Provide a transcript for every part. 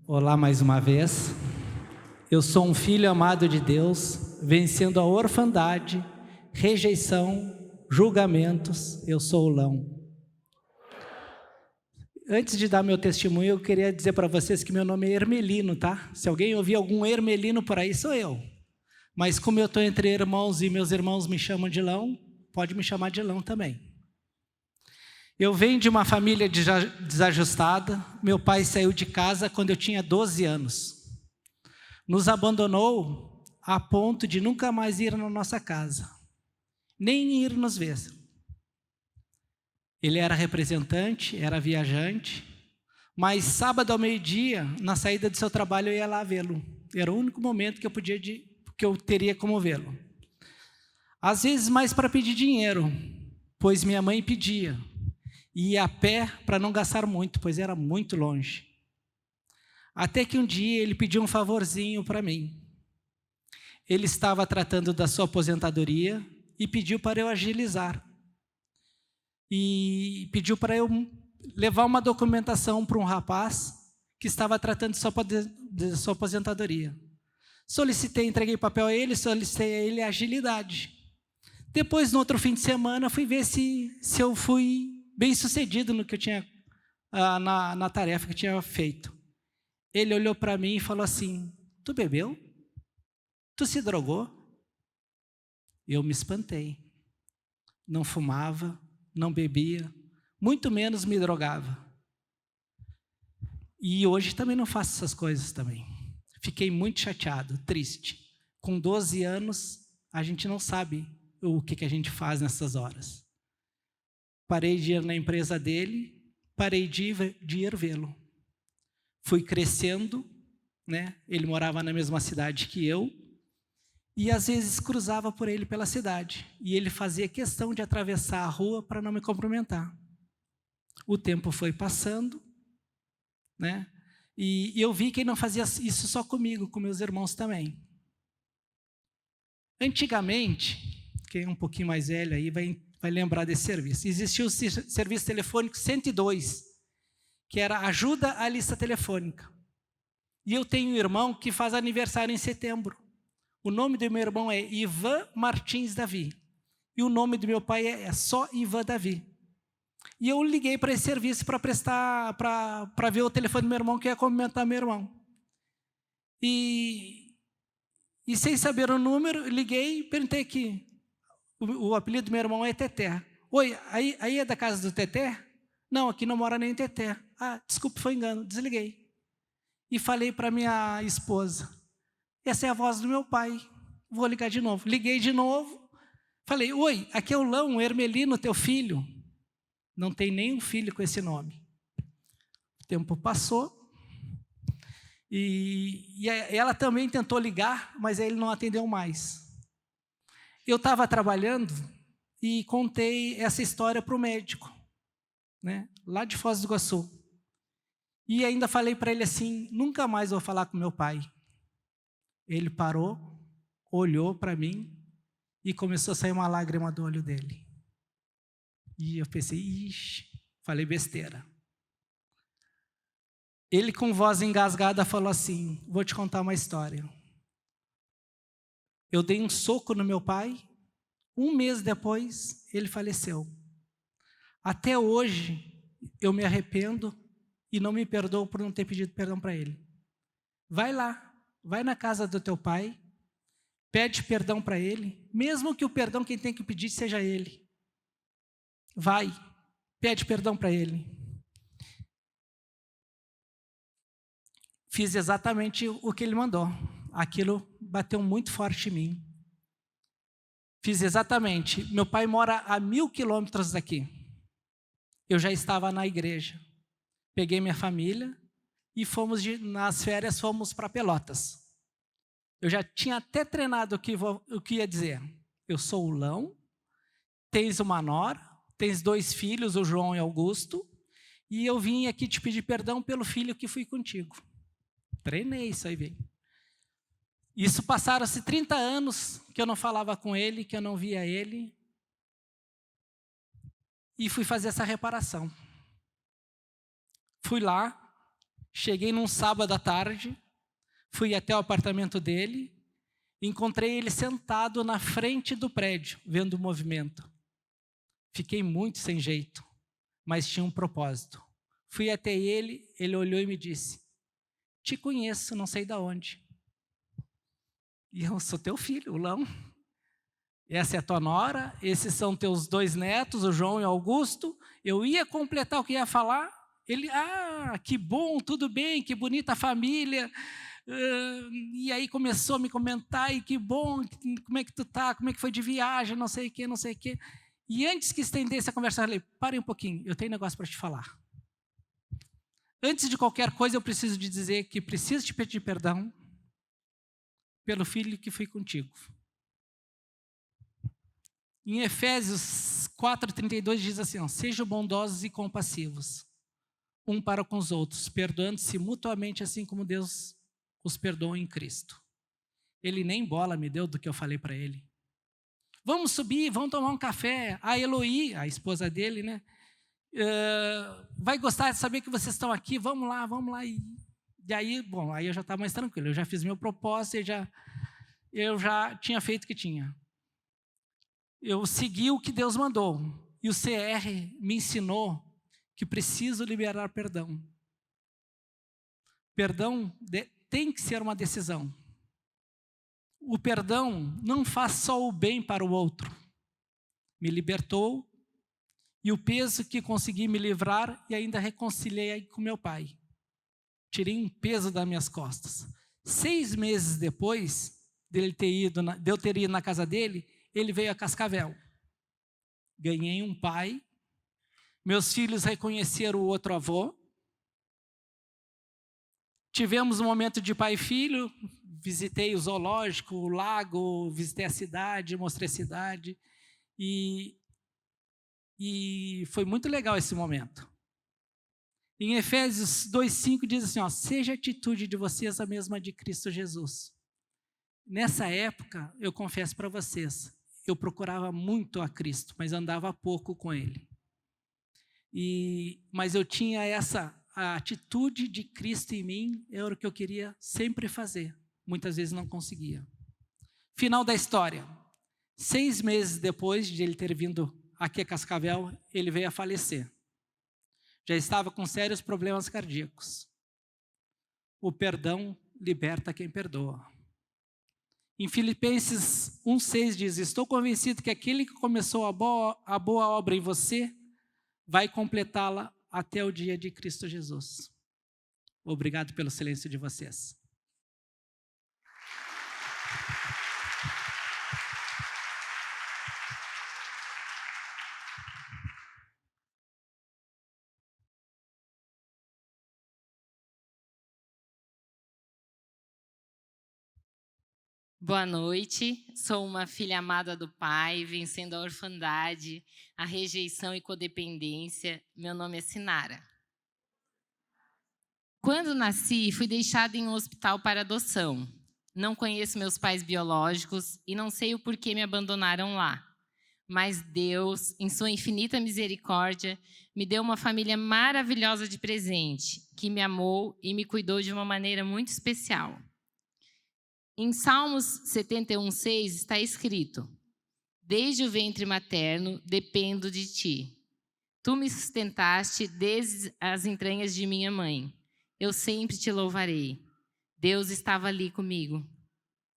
Olá mais uma vez. Eu sou um filho amado de Deus, vencendo a orfandade, rejeição, julgamentos. Eu sou o Lão. Antes de dar meu testemunho, eu queria dizer para vocês que meu nome é Hermelino, tá? Se alguém ouvir algum Hermelino por aí, sou eu. Mas como eu estou entre irmãos e meus irmãos me chamam de Lão, pode me chamar de Lão também. Eu venho de uma família desajustada. Meu pai saiu de casa quando eu tinha 12 anos. Nos abandonou a ponto de nunca mais ir na nossa casa, nem ir nos ver. Ele era representante, era viajante, mas sábado ao meio-dia, na saída do seu trabalho, eu ia lá vê-lo. Era o único momento que eu teria como vê-lo. Às vezes mais para pedir dinheiro, pois minha mãe pedia. E ia a pé para não gastar muito, pois era muito longe. Até que um dia ele pediu um favorzinho para mim. Ele estava tratando da sua aposentadoria e pediu para eu agilizar. E pediu para eu levar uma documentação para um rapaz que estava tratando de sua aposentadoria. Solicitei, entreguei papel a ele, solicitei a ele agilidade. Depois, no outro fim de semana, fui ver se eu fui bem sucedido no que eu tinha, na tarefa que eu tinha feito. Ele olhou para mim e falou assim: tu bebeu? Tu se drogou? Eu me espantei. Não fumava, não bebia, muito menos me drogava. E hoje também não faço essas coisas também. Fiquei muito chateado, triste. Com 12 anos, a gente não sabe o que a gente faz nessas horas. Parei de ir na empresa dele, parei de ir vê-lo. Fui crescendo, né? Ele morava na mesma cidade que eu, e às vezes cruzava por ele pela cidade, e ele fazia questão de atravessar a rua para não me cumprimentar. O tempo foi passando, né? E eu vi que ele não fazia isso só comigo, com meus irmãos também. Antigamente, quem é um pouquinho mais velho aí vai lembrar desse serviço. Existia o serviço telefônico 102, que era ajuda à lista telefônica. E eu tenho um irmão que faz aniversário em setembro. O nome do meu irmão é Ivan Martins Davi. E o nome do meu pai é só Ivan Davi. E eu liguei para esse serviço para ver o telefone do meu irmão, que ia cumprimentar meu irmão. E sem saber o número, liguei e perguntei aqui. O apelido do meu irmão é Teté. Oi, aí é da casa do Teté? Não, aqui não mora nem Teté. Ah, desculpe, foi engano, desliguei. E falei para minha esposa: essa é a voz do meu pai, vou ligar de novo. Liguei de novo, falei: oi, aqui é o Lão, o Hermelino, teu filho. Não tem nenhum filho com esse nome. O tempo passou, e ela também tentou ligar, mas ele não atendeu mais. Eu estava trabalhando e contei essa história para o médico, né, lá de Foz do Iguaçu. E ainda falei para ele assim: nunca mais vou falar com meu pai. Ele parou, olhou para mim e começou a sair uma lágrima do olho dele. E eu pensei: ixi, falei besteira. Ele, com voz engasgada, falou assim: vou te contar uma história. Eu dei um soco no meu pai, 1 mês depois ele faleceu. Até hoje eu me arrependo e não me perdoo por não ter pedido perdão para ele. Vai lá, vai na casa do teu pai, pede perdão para ele, mesmo que o perdão quem tem que pedir seja ele. Vai, pede perdão para ele. Fiz exatamente o que ele mandou. Aquilo bateu muito forte em mim. Fiz exatamente. Meu pai mora a 1000 quilômetros daqui. Eu já estava na igreja. Peguei minha família e nas férias fomos para Pelotas. Eu já tinha até treinado o que ia dizer. Eu sou o Lão, tens uma nora, tens 2 filhos, o João e o Augusto, e eu vim aqui te pedir perdão pelo filho que fui contigo. Treinei isso aí, bem. Isso passaram-se 30 anos que eu não falava com ele, que eu não via ele. E fui fazer essa reparação. Fui lá, Cheguei num sábado à tarde, fui até o apartamento dele, encontrei ele sentado na frente do prédio, vendo o movimento. Fiquei muito sem jeito, mas tinha um propósito. Fui até ele, ele olhou e me disse: te conheço, não sei de onde. E eu sou teu filho, o Lão. Essa é a tua nora, esses são teus 2 netos, o João e o Augusto. Eu ia completar o que ia falar. Ele, que bom, tudo bem, que bonita a família. E aí começou a me comentar, e que bom, como é que tu tá, como é que foi de viagem, não sei o quê, não sei o quê. E antes que estendesse a conversa, eu falei: pare um pouquinho, eu tenho um negócio para te falar. Antes de qualquer coisa, eu preciso te dizer que preciso te pedir perdão pelo filho que fui contigo. Em Efésios 4:32 diz assim: sejam bondosos e compassivos, um para com os outros, perdoando-se mutuamente, assim como Deus os perdoou em Cristo. Ele nem bola me deu do que eu falei para ele. Vamos subir, vamos tomar um café. A Eloí, a esposa dele, né? Vai gostar de saber que vocês estão aqui, vamos lá. E aí, bom, aí eu já estava mais tranquilo, eu já fiz meu propósito, eu já tinha feito o que tinha. Eu segui o que Deus mandou, e o CR me ensinou que preciso liberar perdão. Perdão tem que ser uma decisão. O perdão não faz só o bem para o outro. Me libertou, e o peso que consegui me livrar, e ainda reconciliei com meu pai. Tirei um peso das minhas costas. 6 meses depois de eu ter ido na casa dele, ele veio a Cascavel. Ganhei um pai. Meus filhos reconheceram o outro avô. Tivemos um momento de pai e filho. Visitei o zoológico, o lago, visitei a cidade, mostrei a cidade. E foi muito legal esse momento. Em Efésios 2:5 diz assim: seja a atitude de vocês a mesma de Cristo Jesus. Nessa época, eu confesso para vocês, eu procurava muito a Cristo, mas andava pouco com Ele. Mas eu tinha a atitude de Cristo em mim, era o que eu queria sempre fazer. Muitas vezes não conseguia. Final da história. 6 meses depois de ele ter vindo aqui a Cascavel, ele veio a falecer. Já estava com sérios problemas cardíacos. O perdão liberta quem perdoa. Em Filipenses 1:6 diz: estou convencido que aquele que começou a boa obra em você vai completá-la até o dia de Cristo Jesus. Obrigado pelo silêncio de vocês. Boa noite, sou uma filha amada do Pai, vencendo a orfandade, a rejeição e codependência. Meu nome é Sinara. Quando nasci, fui deixada em um hospital para adoção. Não conheço meus pais biológicos e não sei o porquê me abandonaram lá. Mas Deus, em sua infinita misericórdia, me deu uma família maravilhosa de presente, que me amou e me cuidou de uma maneira muito especial. Em Salmos 71:6 está escrito: desde o ventre materno dependo de ti. Tu me sustentaste desde as entranhas de minha mãe. Eu sempre te louvarei. Deus estava ali comigo.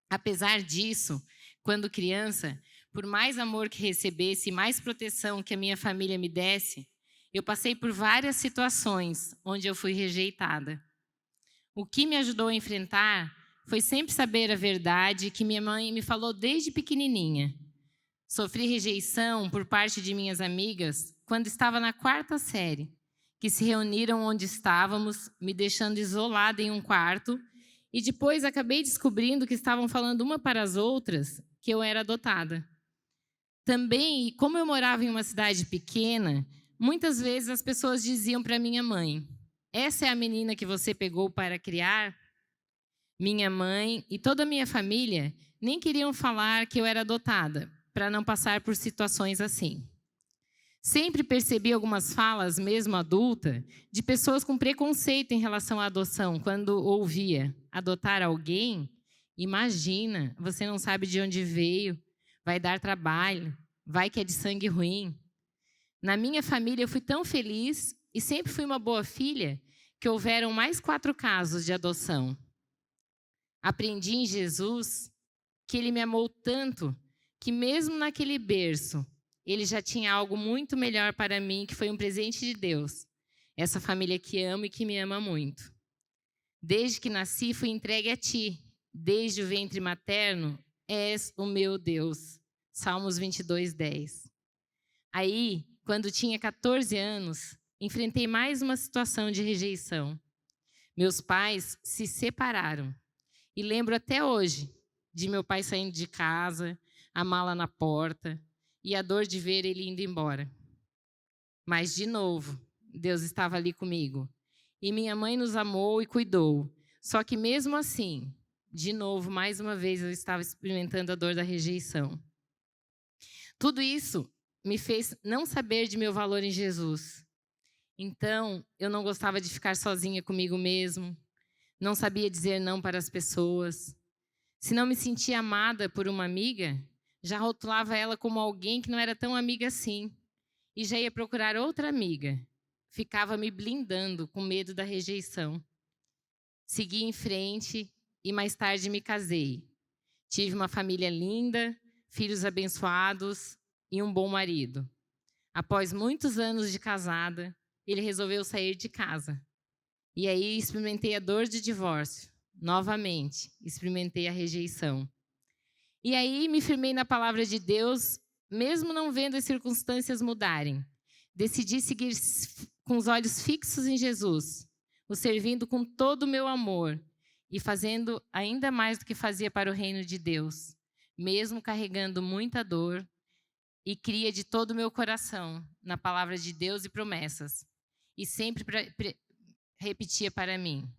Apesar disso, quando criança, por mais amor que recebesse e mais proteção que a minha família me desse, eu passei por várias situações onde eu fui rejeitada. O que me ajudou a enfrentar foi sempre saber a verdade que minha mãe me falou desde pequenininha. Sofri rejeição por parte de minhas amigas quando estava na 4ª série, que se reuniram onde estávamos, me deixando isolada em um quarto, e depois acabei descobrindo que estavam falando uma para as outras que eu era adotada. Também, como eu morava em uma cidade pequena, muitas vezes as pessoas diziam para minha mãe: essa é a menina que você pegou para criar? Minha mãe e toda a minha família nem queriam falar que eu era adotada, para não passar por situações assim. Sempre percebi algumas falas, mesmo adulta, de pessoas com preconceito em relação à adoção, quando ouvia adotar alguém. Imagina, você não sabe de onde veio, vai dar trabalho, vai que é de sangue ruim. Na minha família, eu fui tão feliz e sempre fui uma boa filha que houveram mais 4 casos de adoção. Aprendi em Jesus que Ele me amou tanto que mesmo naquele berço, Ele já tinha algo muito melhor para mim, que foi um presente de Deus. Essa família que amo e que me ama muito. Desde que nasci, fui entregue a Ti. Desde o ventre materno, és o meu Deus. Salmos 22, 10. Aí, quando tinha 14 anos, enfrentei mais uma situação de rejeição. Meus pais se separaram. E lembro até hoje de meu pai saindo de casa, a mala na porta e a dor de ver ele indo embora. Mas, de novo, Deus estava ali comigo. E minha mãe nos amou e cuidou. Só que mesmo assim, de novo, mais uma vez, eu estava experimentando a dor da rejeição. Tudo isso me fez não saber de meu valor em Jesus. Então, eu não gostava de ficar sozinha comigo mesmo. Não sabia dizer não para as pessoas. Se não me sentia amada por uma amiga, já rotulava ela como alguém que não era tão amiga assim. E já ia procurar outra amiga. Ficava me blindando com medo da rejeição. Segui em frente e mais tarde me casei. Tive uma família linda, filhos abençoados e um bom marido. Após muitos anos de casada, ele resolveu sair de casa. E aí experimentei a dor de divórcio. Novamente, experimentei a rejeição. E aí me firmei na palavra de Deus, mesmo não vendo as circunstâncias mudarem. Decidi seguir com os olhos fixos em Jesus, o servindo com todo o meu amor e fazendo ainda mais do que fazia para o reino de Deus, mesmo carregando muita dor, e cria de todo o meu coração na palavra de Deus e promessas. E sempre repetia para mim,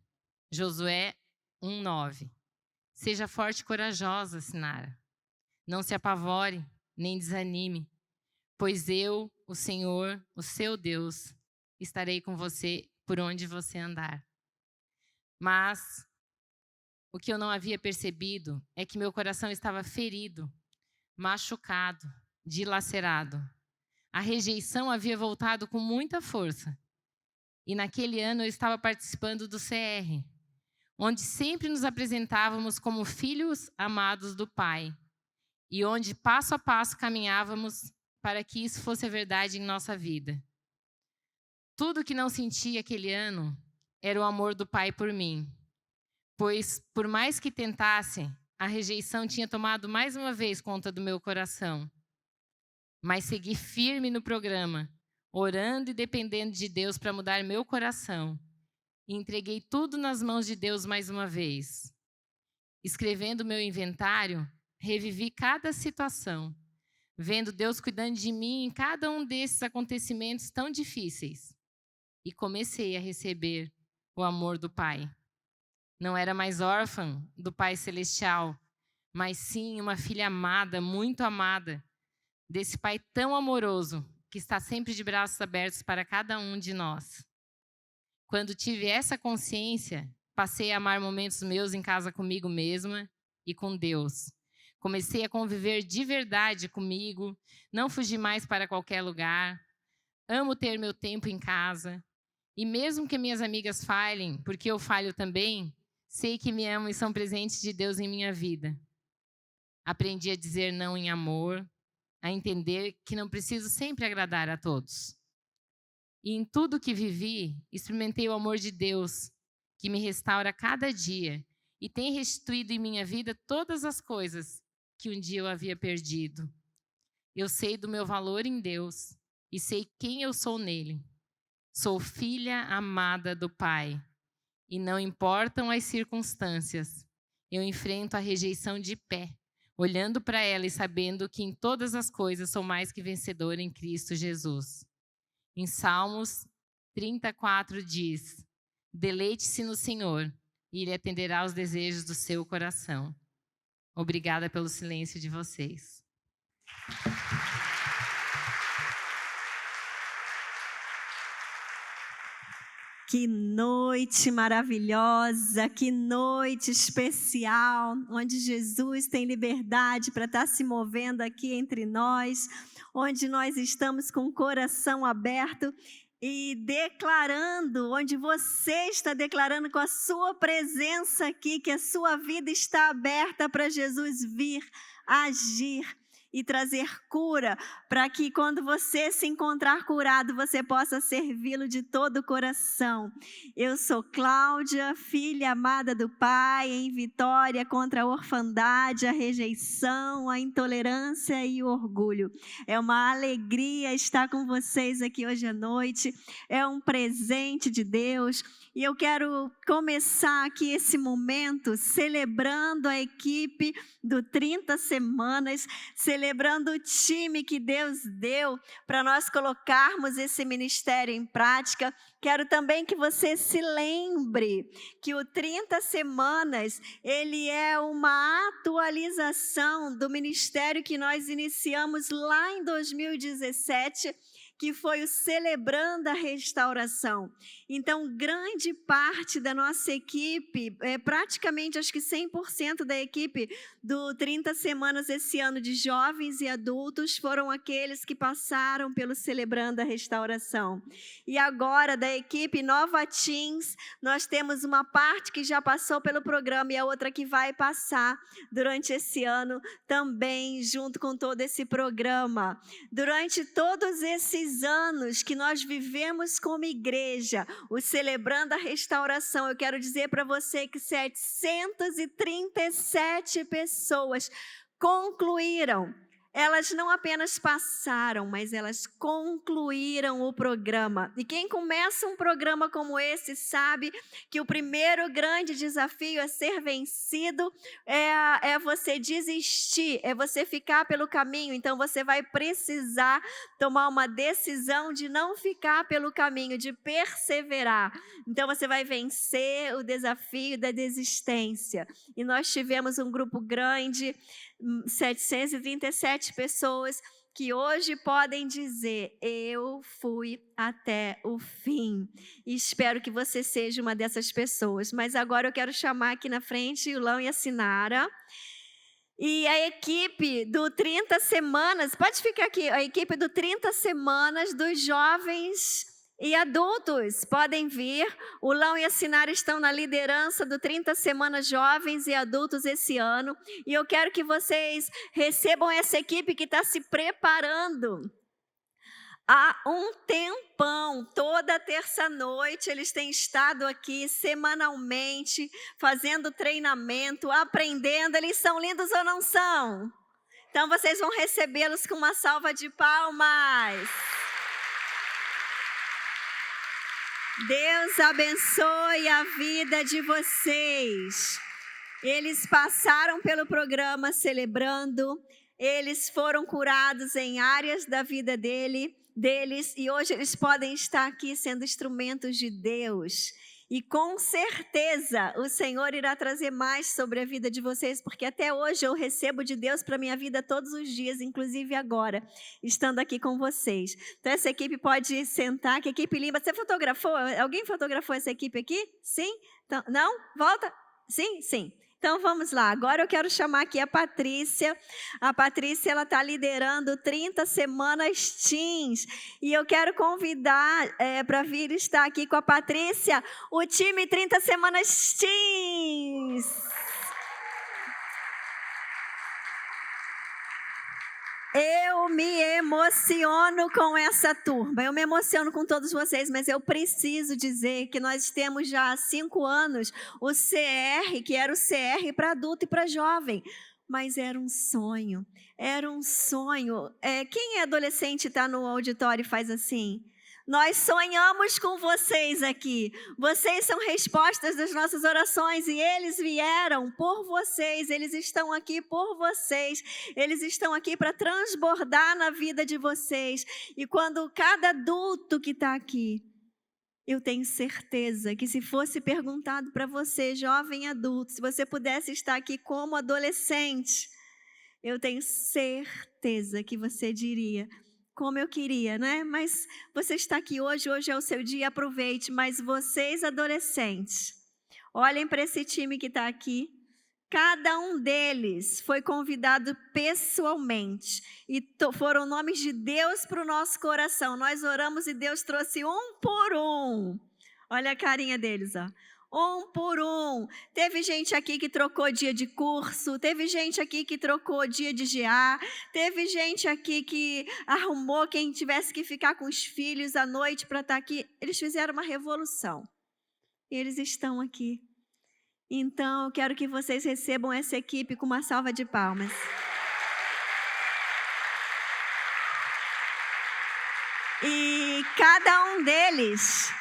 Josué 1:9. Seja forte e corajosa, Sinara. Não se apavore, nem desanime, pois eu, o Senhor, o seu Deus, estarei com você por onde você andar. Mas o que eu não havia percebido é que meu coração estava ferido, machucado, dilacerado. A rejeição havia voltado com muita força. E naquele ano eu estava participando do CR, onde sempre nos apresentávamos como filhos amados do Pai. E onde passo a passo caminhávamos para que isso fosse a verdade em nossa vida. Tudo que não senti aquele ano era o amor do Pai por mim. Pois, por mais que tentasse, a rejeição tinha tomado mais uma vez conta do meu coração. Mas segui firme no programa, orando e dependendo de Deus para mudar meu coração. E entreguei tudo nas mãos de Deus mais uma vez. Escrevendo meu inventário, revivi cada situação, vendo Deus cuidando de mim em cada um desses acontecimentos tão difíceis. E comecei a receber o amor do Pai. Não era mais órfã do Pai Celestial, mas sim uma filha amada, muito amada, desse Pai tão amoroso, que está sempre de braços abertos para cada um de nós. Quando tive essa consciência, passei a amar momentos meus em casa comigo mesma e com Deus. Comecei a conviver de verdade comigo, não fugi mais para qualquer lugar. Amo ter meu tempo em casa. E mesmo que minhas amigas falhem, porque eu falho também, sei que me amam e são presentes de Deus em minha vida. Aprendi a dizer não em amor, a entender que não preciso sempre agradar a todos. E em tudo que vivi, experimentei o amor de Deus, que me restaura cada dia e tem restituído em minha vida todas as coisas que um dia eu havia perdido. Eu sei do meu valor em Deus e sei quem eu sou nele. Sou filha amada do Pai e não importam as circunstâncias, eu enfrento a rejeição de pé, olhando para ela e sabendo que em todas as coisas sou mais que vencedora em Cristo Jesus. Em Salmos 34 diz, deleite-se no Senhor e Ele atenderá aos desejos do seu coração. Obrigada pelo silêncio de vocês. Que noite maravilhosa, que noite especial, onde Jesus tem liberdade para estar se movendo aqui entre nós, onde nós estamos com o coração aberto e declarando, onde você está declarando com a sua presença aqui, que a sua vida está aberta para Jesus vir, agir e trazer cura, para que quando você se encontrar curado, você possa servi-lo de todo o coração. Eu sou Cláudia, filha amada do Pai, em vitória contra a orfandade, a rejeição, a intolerância e o orgulho. É uma alegria estar com vocês aqui hoje à noite, é um presente de Deus. E eu quero começar aqui esse momento celebrando a equipe do 30 Semanas, celebrando o time que Deus deu para nós colocarmos esse ministério em prática. Quero também que você se lembre que o 30 Semanas, ele é uma atualização do ministério que nós iniciamos lá em 2017, que foi o Celebrando a Restauração. Então, grande parte da nossa equipe, praticamente acho que 100% da equipe do 30 Semanas esse ano de jovens e adultos foram aqueles que passaram pelo Celebrando a Restauração. E agora, da equipe Nova Teens, nós temos uma parte que já passou pelo programa e a outra que vai passar durante esse ano também, junto com todo esse programa. Durante todos esses anos que nós vivemos como igreja, o Celebrando a Restauração, eu quero dizer para você que 737 pessoas concluíram. Elas não apenas passaram, mas elas concluíram o programa. E quem começa um programa como esse sabe que o primeiro grande desafio a ser vencido é você desistir, é você ficar pelo caminho. Então você vai precisar tomar uma decisão de não ficar pelo caminho, de perseverar. Então você vai vencer o desafio da desistência. E nós tivemos um grupo grande, 737 pessoas que hoje podem dizer: eu fui até o fim. E espero que você seja uma dessas pessoas. Mas agora eu quero chamar aqui na frente o Lão e a Sinara. E a equipe do 30 Semanas, pode ficar aqui, a equipe do 30 Semanas dos jovens e adultos podem vir. O Lão e a Sinara estão na liderança do 30 Semanas Jovens e Adultos esse ano. E eu quero que vocês recebam essa equipe que está se preparando há um tempão. Toda terça-noite eles têm estado aqui semanalmente, fazendo treinamento, aprendendo. Eles são lindos ou não são? Então vocês vão recebê-los com uma salva de palmas. Deus abençoe a vida de vocês. Eles passaram pelo programa Celebrando, eles foram curados em áreas da vida deles e hoje eles podem estar aqui sendo instrumentos de Deus. E com certeza o Senhor irá trazer mais sobre a vida de vocês, porque até hoje eu recebo de Deus para a minha vida todos os dias, inclusive agora, estando aqui com vocês. Então essa equipe pode sentar, que equipe linda. Você fotografou? Alguém fotografou essa equipe aqui? Sim? Então, não? Volta? Sim? Sim. Então vamos lá, agora eu quero chamar aqui a Patrícia. A Patrícia, ela está liderando 30 Semanas Teens. E eu quero convidar para vir estar aqui com a Patrícia, o time 30 Semanas Teens. Eu me emociono com essa turma, eu me emociono com todos vocês, mas eu preciso dizer que nós temos já há 5 anos o CR, que era o CR para adulto e para jovem, mas era um sonho, quem é adolescente e está no auditório e faz assim? Nós sonhamos com vocês aqui. Vocês são respostas das nossas orações e eles vieram por vocês. Eles estão aqui por vocês. Eles estão aqui para transbordar na vida de vocês. E quando cada adulto que está aqui, eu tenho certeza que se fosse perguntado para você, jovem adulto, se você pudesse estar aqui como adolescente, eu tenho certeza que você diria: como eu queria, né? Mas você está aqui hoje é o seu dia, aproveite. Mas vocês, adolescentes, olhem para esse time que está aqui. Cada um deles foi convidado pessoalmente e foram nomes de Deus para o nosso coração. Nós oramos e Deus trouxe um por um. Olha a carinha deles, ó. Um por um. Teve gente aqui que trocou dia de curso, teve gente aqui que trocou dia de GA, teve gente aqui que arrumou quem tivesse que ficar com os filhos à noite para estar aqui. Eles fizeram uma revolução. E eles estão aqui. Então, eu quero que vocês recebam essa equipe com uma salva de palmas. E cada um deles,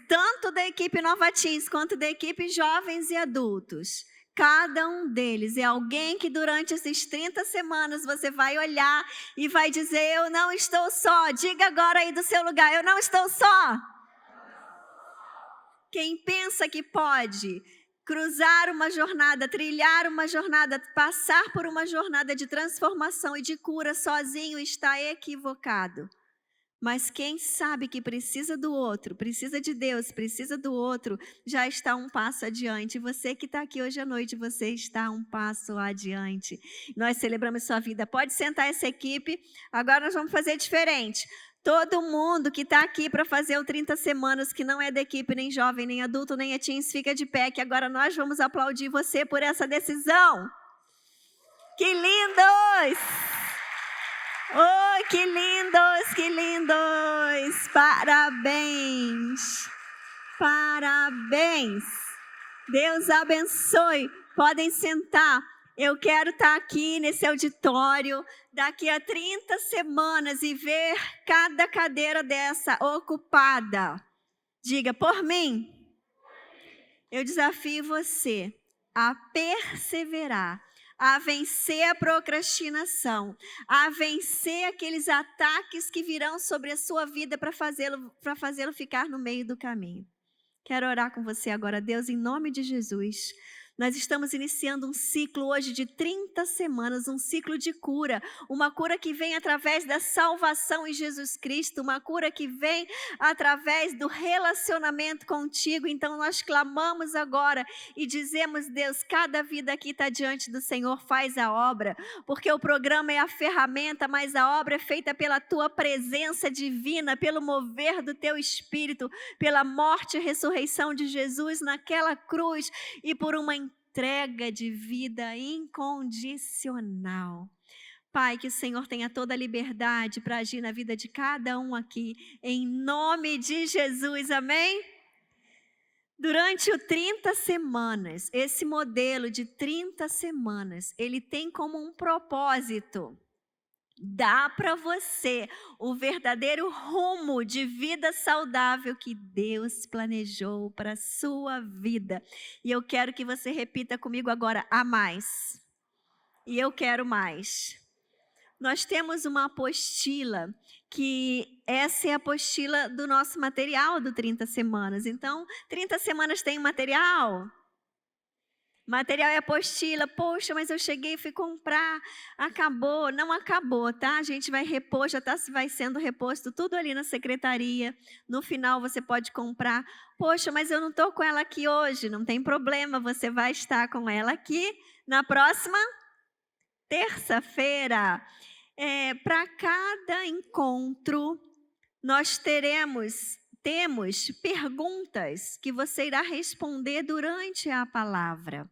tanto da equipe Nova Teens quanto da equipe Jovens e Adultos, cada um deles é alguém que durante essas 30 semanas você vai olhar e vai dizer: eu não estou só. Diga agora aí do seu lugar: eu não estou só. Quem pensa que pode cruzar uma jornada, trilhar uma jornada, passar por uma jornada de transformação e de cura sozinho está equivocado. Mas quem sabe que precisa do outro, precisa de Deus, precisa do outro, já está um passo adiante. Você que está aqui hoje à noite, você está um passo adiante. Nós celebramos sua vida. Pode sentar essa equipe. Agora nós vamos fazer diferente. Todo mundo que está aqui para fazer o 30 semanas, que não é da equipe, nem jovem, nem adulto, nem teens, fica de pé, que agora nós vamos aplaudir você por essa decisão. Que lindos! Oh, que lindos, que lindos! Parabéns! Parabéns! Deus abençoe. Podem sentar. Eu quero estar aqui nesse auditório daqui a 30 semanas e ver cada cadeira dessa ocupada. Diga, por mim. Eu desafio você a perseverar, a vencer a procrastinação, a vencer aqueles ataques que virão sobre a sua vida para fazê-lo ficar no meio do caminho. Quero orar com você agora, Deus, em nome de Jesus. Nós estamos iniciando um ciclo hoje de 30 semanas, um ciclo de cura, uma cura que vem através da salvação em Jesus Cristo, uma cura que vem através do relacionamento contigo. Então nós clamamos agora e dizemos: Deus, cada vida aqui está diante do Senhor, faz a obra, porque o programa é a ferramenta, mas a obra é feita pela tua presença divina, pelo mover do teu Espírito, pela morte e ressurreição de Jesus naquela cruz e por uma entrega de vida incondicional. Pai, que o Senhor tenha toda a liberdade para agir na vida de cada um aqui, em nome de Jesus, amém? Durante o 30 semanas, esse modelo de 30 semanas, ele tem como um propósito: dá para você o verdadeiro rumo de vida saudável que Deus planejou para a sua vida. E eu quero que você repita comigo agora: a mais. E eu quero mais. Nós temos uma apostila, que essa é a apostila do nosso material do 30 semanas. Então, 30 semanas tem um material? Material é apostila. Poxa, mas eu cheguei e fui comprar, acabou. Não acabou, tá? A gente vai repor, vai sendo reposto tudo ali na secretaria. No final você pode comprar. Poxa, mas eu não estou com ela aqui hoje. Não tem problema, você vai estar com ela aqui na próxima terça-feira. Para cada encontro, nós temos perguntas que você irá responder durante a palavra.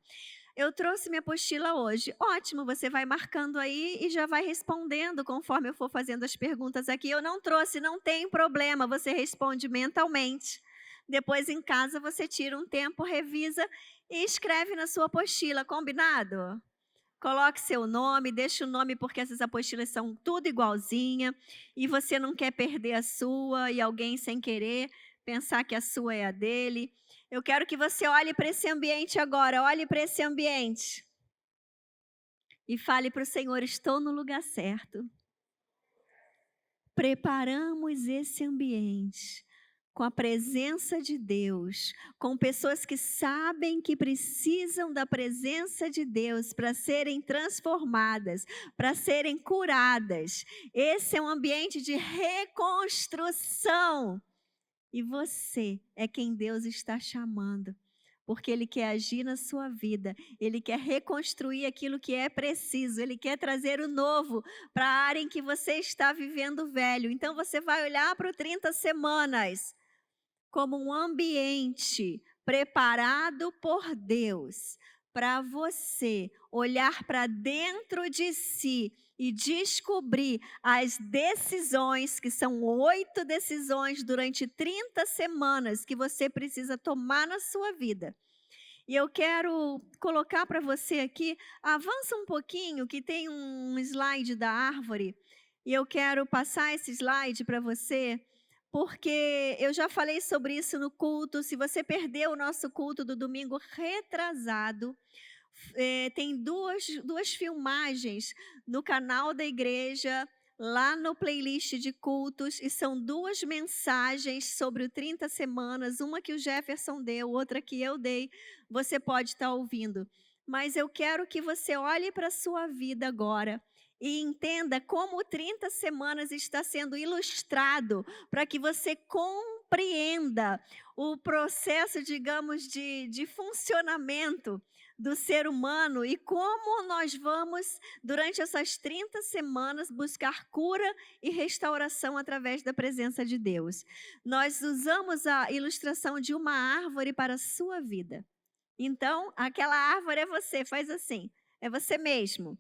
Eu trouxe minha apostila hoje. Ótimo, você vai marcando aí e já vai respondendo conforme eu for fazendo as perguntas aqui. Eu não trouxe, não tem problema, você responde mentalmente. Depois em casa você tira um tempo, revisa e escreve na sua apostila, combinado? Coloque seu nome, deixe o nome, porque essas apostilas são tudo igualzinha e você não quer perder a sua e alguém sem querer pensar que a sua é a dele. Eu quero que você olhe para esse ambiente agora, olhe para esse ambiente e fale para o Senhor: estou no lugar certo. Preparamos esse ambiente com a presença de Deus, com pessoas que sabem que precisam da presença de Deus para serem transformadas, para serem curadas. Esse é um ambiente de reconstrução. E você é quem Deus está chamando, porque Ele quer agir na sua vida, Ele quer reconstruir aquilo que é preciso, Ele quer trazer o novo para a área em que você está vivendo o velho. Então você vai olhar para o 30 semanas como um ambiente preparado por Deus para você olhar para dentro de si e descobrir as decisões, que são 8 decisões durante 30 semanas que você precisa tomar na sua vida. E eu quero colocar para você aqui, avança um pouquinho, que tem um slide da árvore, e eu quero passar esse slide para você, porque eu já falei sobre isso no culto. Se você perdeu o nosso culto do domingo retrasado, tem duas filmagens no canal da igreja, lá no playlist de cultos, e são 2 mensagens sobre o 30 semanas, uma que o Jefferson deu, outra que eu dei, você pode estar ouvindo. Mas eu quero que você olhe para a sua vida agora e entenda como o 30 semanas está sendo ilustrado para que você compreenda o processo, digamos, de funcionamento do ser humano e como nós vamos, durante essas 30 semanas, buscar cura e restauração através da presença de Deus. Nós usamos a ilustração de uma árvore para a sua vida. Então, aquela árvore é você, faz assim, é você mesmo.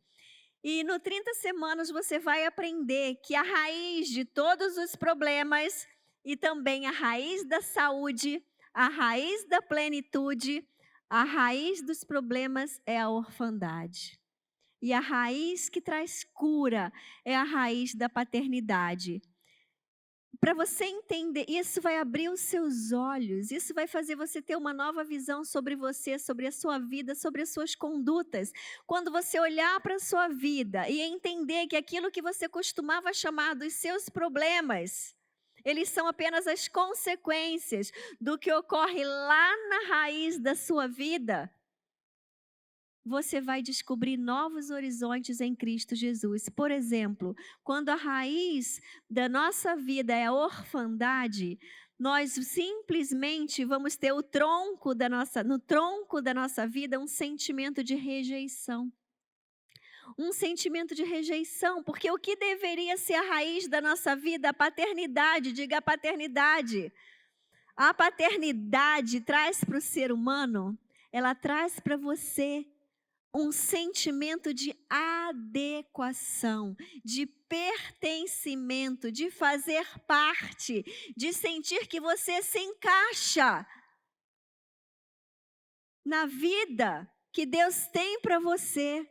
E no 30 semanas você vai aprender que a raiz de todos os problemas e também a raiz da saúde, a raiz da plenitude, a raiz dos problemas é a orfandade. E a raiz que traz cura é a raiz da paternidade. Para você entender, isso vai abrir os seus olhos, isso vai fazer você ter uma nova visão sobre você, sobre a sua vida, sobre as suas condutas. Quando você olhar para a sua vida e entender que aquilo que você costumava chamar dos seus problemas, eles são apenas as consequências do que ocorre lá na raiz da sua vida, você vai descobrir novos horizontes em Cristo Jesus. Por exemplo, quando a raiz da nossa vida é a orfandade, nós simplesmente vamos ter no tronco da nossa vida um sentimento de rejeição. Um sentimento de rejeição, porque o que deveria ser a raiz da nossa vida? A paternidade, diga a paternidade. A paternidade traz para o ser humano, ela traz para você um sentimento de adequação, de pertencimento, de fazer parte, de sentir que você se encaixa na vida que Deus tem para você.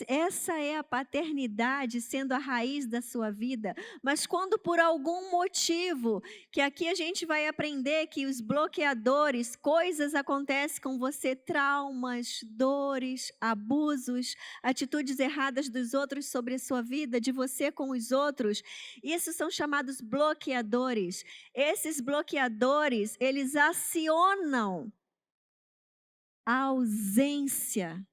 Essa é a paternidade sendo a raiz da sua vida. Mas quando por algum motivo, que aqui a gente vai aprender que os bloqueadores, coisas acontecem com você, traumas, dores, abusos, atitudes erradas dos outros sobre a sua vida, de você com os outros, isso são chamados bloqueadores. Esses bloqueadores, eles acionam a ausência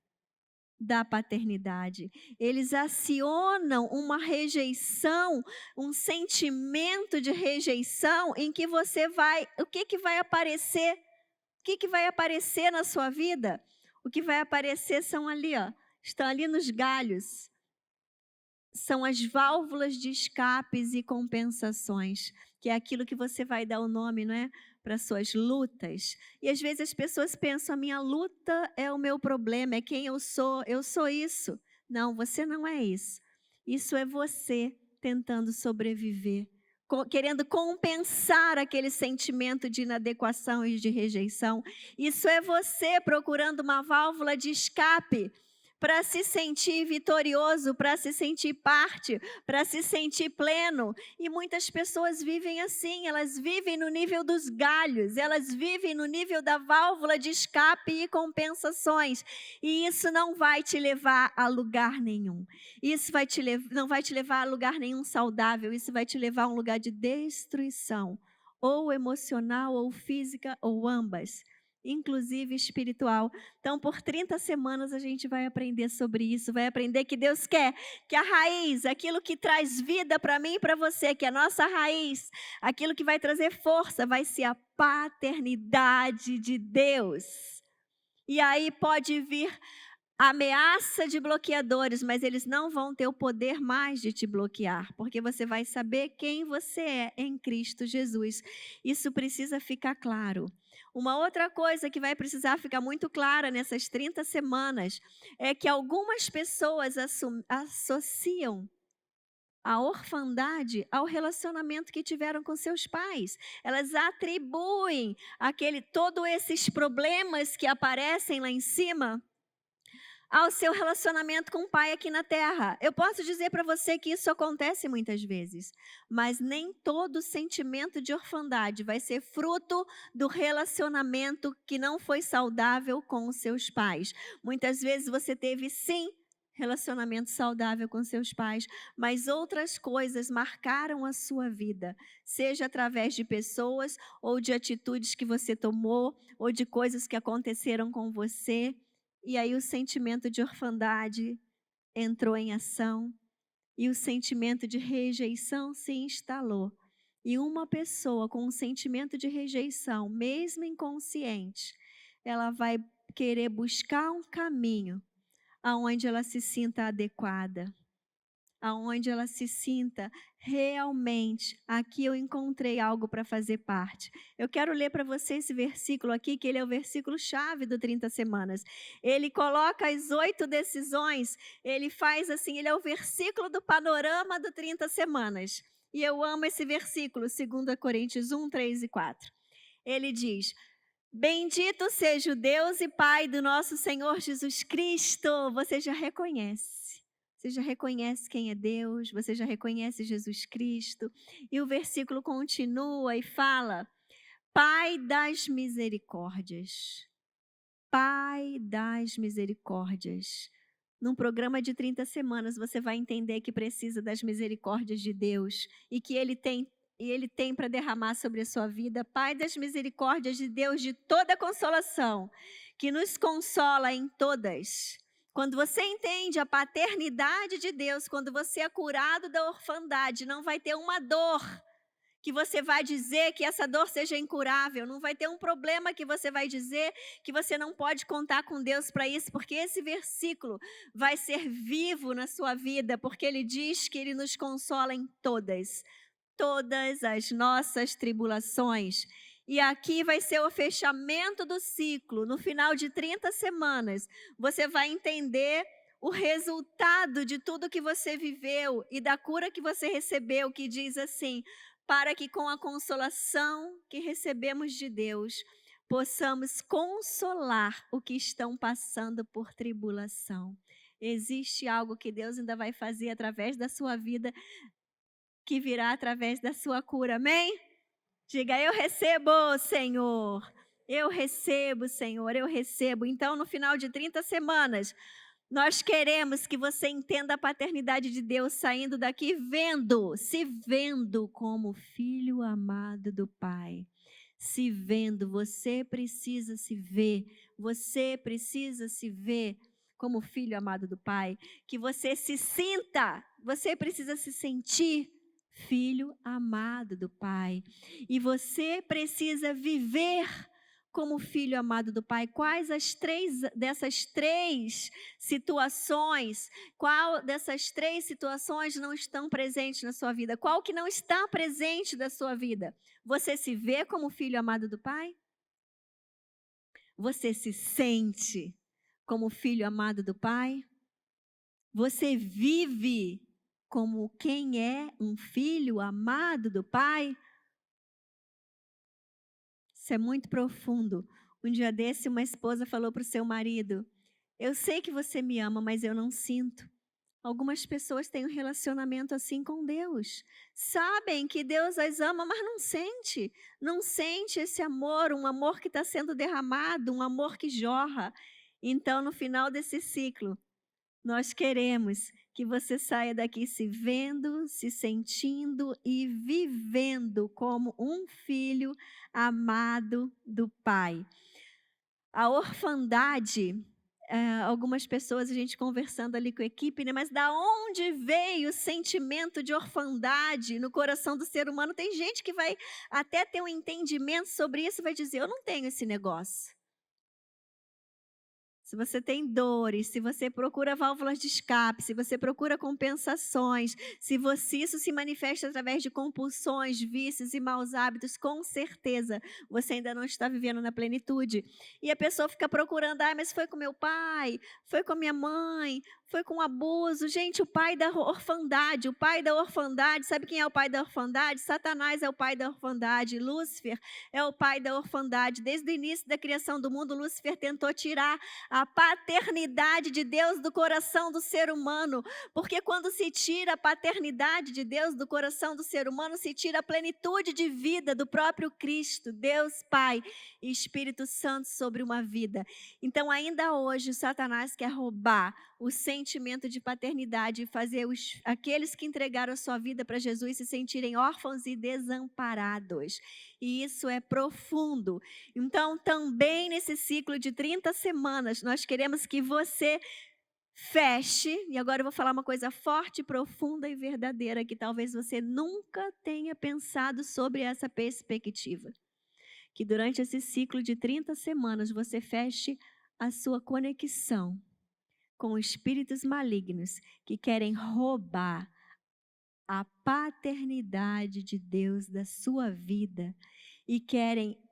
da paternidade. Eles acionam uma rejeição, um sentimento de rejeição em que você vai... O que vai aparecer? O que vai aparecer na sua vida? O que vai aparecer são ali, ó, estão ali nos galhos. São as válvulas de escapes e compensações, que é aquilo que você vai dar o nome, não é? Para suas lutas. E às vezes as pessoas pensam, a minha luta é o meu problema, é quem eu sou isso. Não, você não é isso. Isso é você tentando sobreviver, querendo compensar aquele sentimento de inadequação e de rejeição. Isso é você procurando uma válvula de escape para se sentir vitorioso, para se sentir parte, para se sentir pleno. E muitas pessoas vivem assim, elas vivem no nível dos galhos, elas vivem no nível da válvula de escape e compensações. E isso não vai te levar a lugar nenhum. Isso não vai te levar a lugar nenhum saudável, isso vai te levar a um lugar de destruição, ou emocional, ou física, ou ambas, inclusive espiritual. Então, por 30 semanas a gente vai aprender sobre isso, vai aprender que Deus quer que a raiz, aquilo que traz vida para mim e para você, que é a nossa raiz, aquilo que vai trazer força, vai ser a paternidade de Deus. E aí pode vir ameaça de bloqueadores, mas eles não vão ter o poder mais de te bloquear, porque você vai saber quem você é em Cristo Jesus. Isso precisa ficar claro. Uma outra coisa que vai precisar ficar muito clara nessas 30 semanas é que algumas pessoas associam a orfandade ao relacionamento que tiveram com seus pais. Elas atribuem todos esses problemas que aparecem lá em cima ao seu relacionamento com o pai aqui na terra. Eu posso dizer para você que isso acontece muitas vezes, mas nem todo sentimento de orfandade vai ser fruto do relacionamento que não foi saudável com os seus pais. Muitas vezes você teve, sim, relacionamento saudável com seus pais, mas outras coisas marcaram a sua vida, seja através de pessoas ou de atitudes que você tomou ou de coisas que aconteceram com você. E aí o sentimento de orfandade entrou em ação e o sentimento de rejeição se instalou. E uma pessoa com um sentimento de rejeição, mesmo inconsciente, ela vai querer buscar um caminho aonde ela se sinta adequada, aonde ela se sinta realmente, aqui eu encontrei algo para fazer parte. Eu quero ler para você esse versículo aqui, que ele é o versículo chave do 30 semanas. Ele coloca as 8 decisões, ele faz assim, ele é o versículo do panorama do 30 semanas. E eu amo esse versículo, 2 Coríntios 1, 3 e 4. Ele diz: bendito seja o Deus e Pai do nosso Senhor Jesus Cristo. Você já reconhece. Você já reconhece quem é Deus, você já reconhece Jesus Cristo. E o versículo continua e fala: Pai das misericórdias. Pai das misericórdias. Num programa de 30 semanas, você vai entender que precisa das misericórdias de Deus e que Ele tem para derramar sobre a sua vida. Pai das misericórdias de Deus, de toda consolação, que nos consola em todas. Quando você entende a paternidade de Deus, quando você é curado da orfandade, não vai ter uma dor que você vai dizer que essa dor seja incurável, não vai ter um problema que você vai dizer que você não pode contar com Deus para isso, porque esse versículo vai ser vivo na sua vida, porque ele diz que ele nos consola em todas as nossas tribulações. E aqui vai ser o fechamento do ciclo. No final de 30 semanas, você vai entender o resultado de tudo que você viveu e da cura que você recebeu, que diz assim: para que com a consolação que recebemos de Deus, possamos consolar o que estão passando por tribulação. Existe algo que Deus ainda vai fazer através da sua vida, que virá através da sua cura, amém? Diga: eu recebo, Senhor. Eu recebo, Senhor, eu recebo. Então, no final de 30 semanas, nós queremos que você entenda a paternidade de Deus, saindo daqui se vendo como filho amado do Pai. Se vendo, você precisa se ver como filho amado do Pai. Que você se sinta, você precisa se sentir filho amado do Pai. E você precisa viver como filho amado do Pai. Quais dessas três situações, qual dessas três situações não estão presentes na sua vida? Qual que não está presente da sua vida? Você se vê como filho amado do Pai? Você se sente como filho amado do Pai? Você vive como quem é um filho amado do Pai? Isso é muito profundo. Um dia desse, uma esposa falou para o seu marido: eu sei que você me ama, mas eu não sinto. Algumas pessoas têm um relacionamento assim com Deus. Sabem que Deus as ama, mas não sente. Não sente esse amor, um amor que está sendo derramado, um amor que jorra. Então, no final desse ciclo, nós queremos que você saia daqui se vendo, se sentindo e vivendo como um filho amado do Pai. A orfandade, algumas pessoas, a gente conversando ali com a equipe, né? Mas da onde veio o sentimento de orfandade no coração do ser humano? Tem gente que vai até ter um entendimento sobre isso e vai dizer, eu não tenho esse negócio. Se você tem dores, se você procura válvulas de escape, se você procura compensações, se isso se manifesta através de compulsões, vícios e maus hábitos, com certeza você ainda não está vivendo na plenitude. E a pessoa fica procurando, mas foi com meu pai, foi com a minha mãe, foi com abuso. Gente, o pai da orfandade, sabe quem é o pai da orfandade? Satanás é o pai da orfandade, Lúcifer é o pai da orfandade. Desde o início da criação do mundo, Lúcifer tentou tirar a paternidade de Deus do coração do ser humano, porque quando se tira a paternidade de Deus do coração do ser humano, se tira a plenitude de vida do próprio Cristo, Deus Pai e Espírito Santo sobre uma vida. Então, ainda hoje, o Satanás quer roubar o sentimento de paternidade e fazer aqueles que entregaram a sua vida para Jesus se sentirem órfãos e desamparados. E isso é profundo. Então, também nesse ciclo de 30 semanas, nós queremos que você feche, e agora eu vou falar uma coisa forte, profunda e verdadeira, que talvez você nunca tenha pensado sobre essa perspectiva. Que durante esse ciclo de 30 semanas, você feche a sua conexão com espíritos malignos que querem roubar a paternidade de Deus da sua vida e querem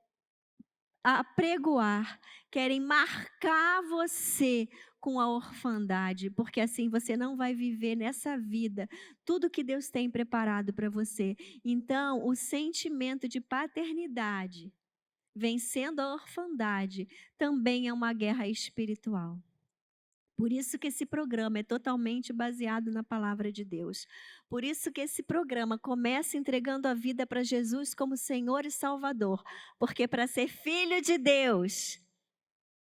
apregoar, querem marcar você com a orfandade, porque assim você não vai viver nessa vida tudo que Deus tem preparado para você. Então, o sentimento de paternidade, vencendo a orfandade, também é uma guerra espiritual. Por isso que esse programa é totalmente baseado na palavra de Deus. Por isso que esse programa começa entregando a vida para Jesus como Senhor e Salvador. Porque para ser filho de Deus,